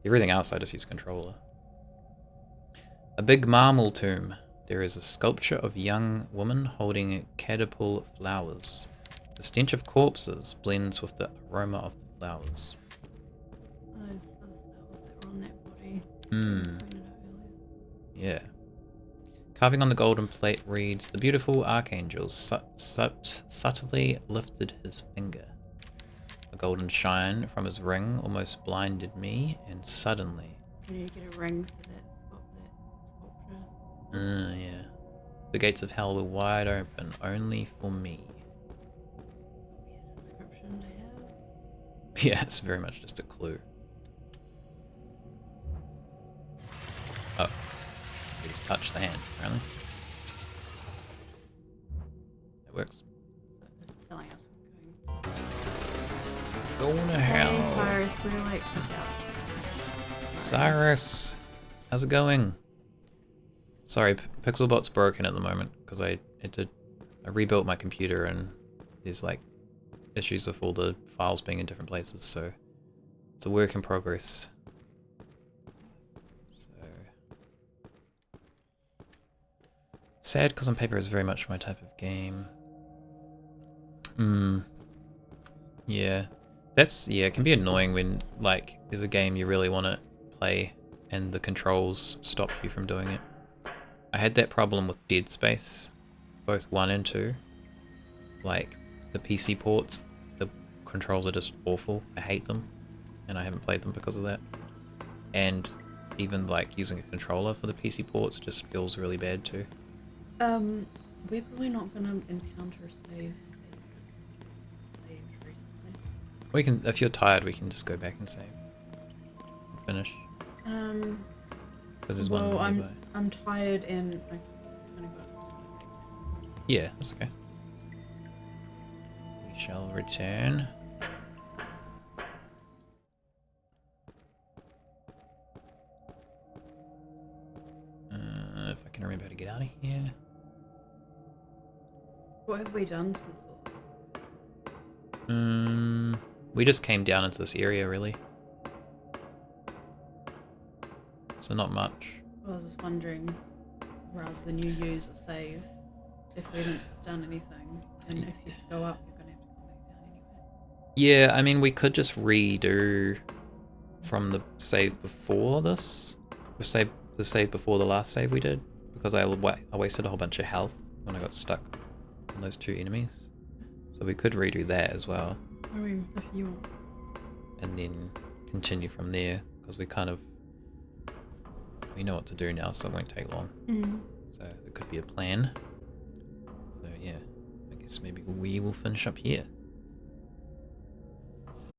Everything else I just use controller. A big marble tomb. There is a sculpture of young woman holding catapult flowers. The stench of corpses blends with the aroma of the flowers. Those flowers that were on that body. Yeah. Carving on the golden plate reads, "The beautiful archangel subtly lifted his finger. A golden shine from his ring almost blinded me, and suddenly..." You need to get a ring for that sculpture. Yeah. "The gates of hell were wide open, only for me." Weird description to Yeah, it's very much just a clue. Oh. Please touch the hand, apparently. That works. It's telling us Going to Hey, hell. Cyrus, we're like, yeah. Cyrus, how's it going? Sorry, Pixelbot's broken at the moment because I rebuilt my computer and there's like issues with all the files being in different places, so it's a work in progress. So sad because on paper is very much my type of game. Yeah. It can be annoying when like there's a game you really want to play and the controls stop you from doing it. I had that problem with Dead Space, both 1 and 2. Like the PC ports, the controls are just awful. I hate them and I haven't played them because of that. And even like using a controller for the PC ports just feels really bad too. We're probably not gonna encounter a save recently. We can, if you're tired, we can just go back and save and finish. Because there's one nearby. I'm tired and I kind of got. Yeah, that's okay. We shall return. If I can remember how to get out of here. What have we done since the last? We just came down into this area, really. So not much. I was just wondering, rather than you use a save, if we hadn't done anything, and if you go up, you're gonna have to come back down anyway. Yeah, I mean, we could just redo from the save before this. The save before the last save we did, because I wasted a whole bunch of health when I got stuck on those 2 enemies. So we could redo that as well. I mean, if you want. And then continue from there, because we know what to do now, so it won't take long. So it could be a plan. So yeah, I guess maybe we will finish up here.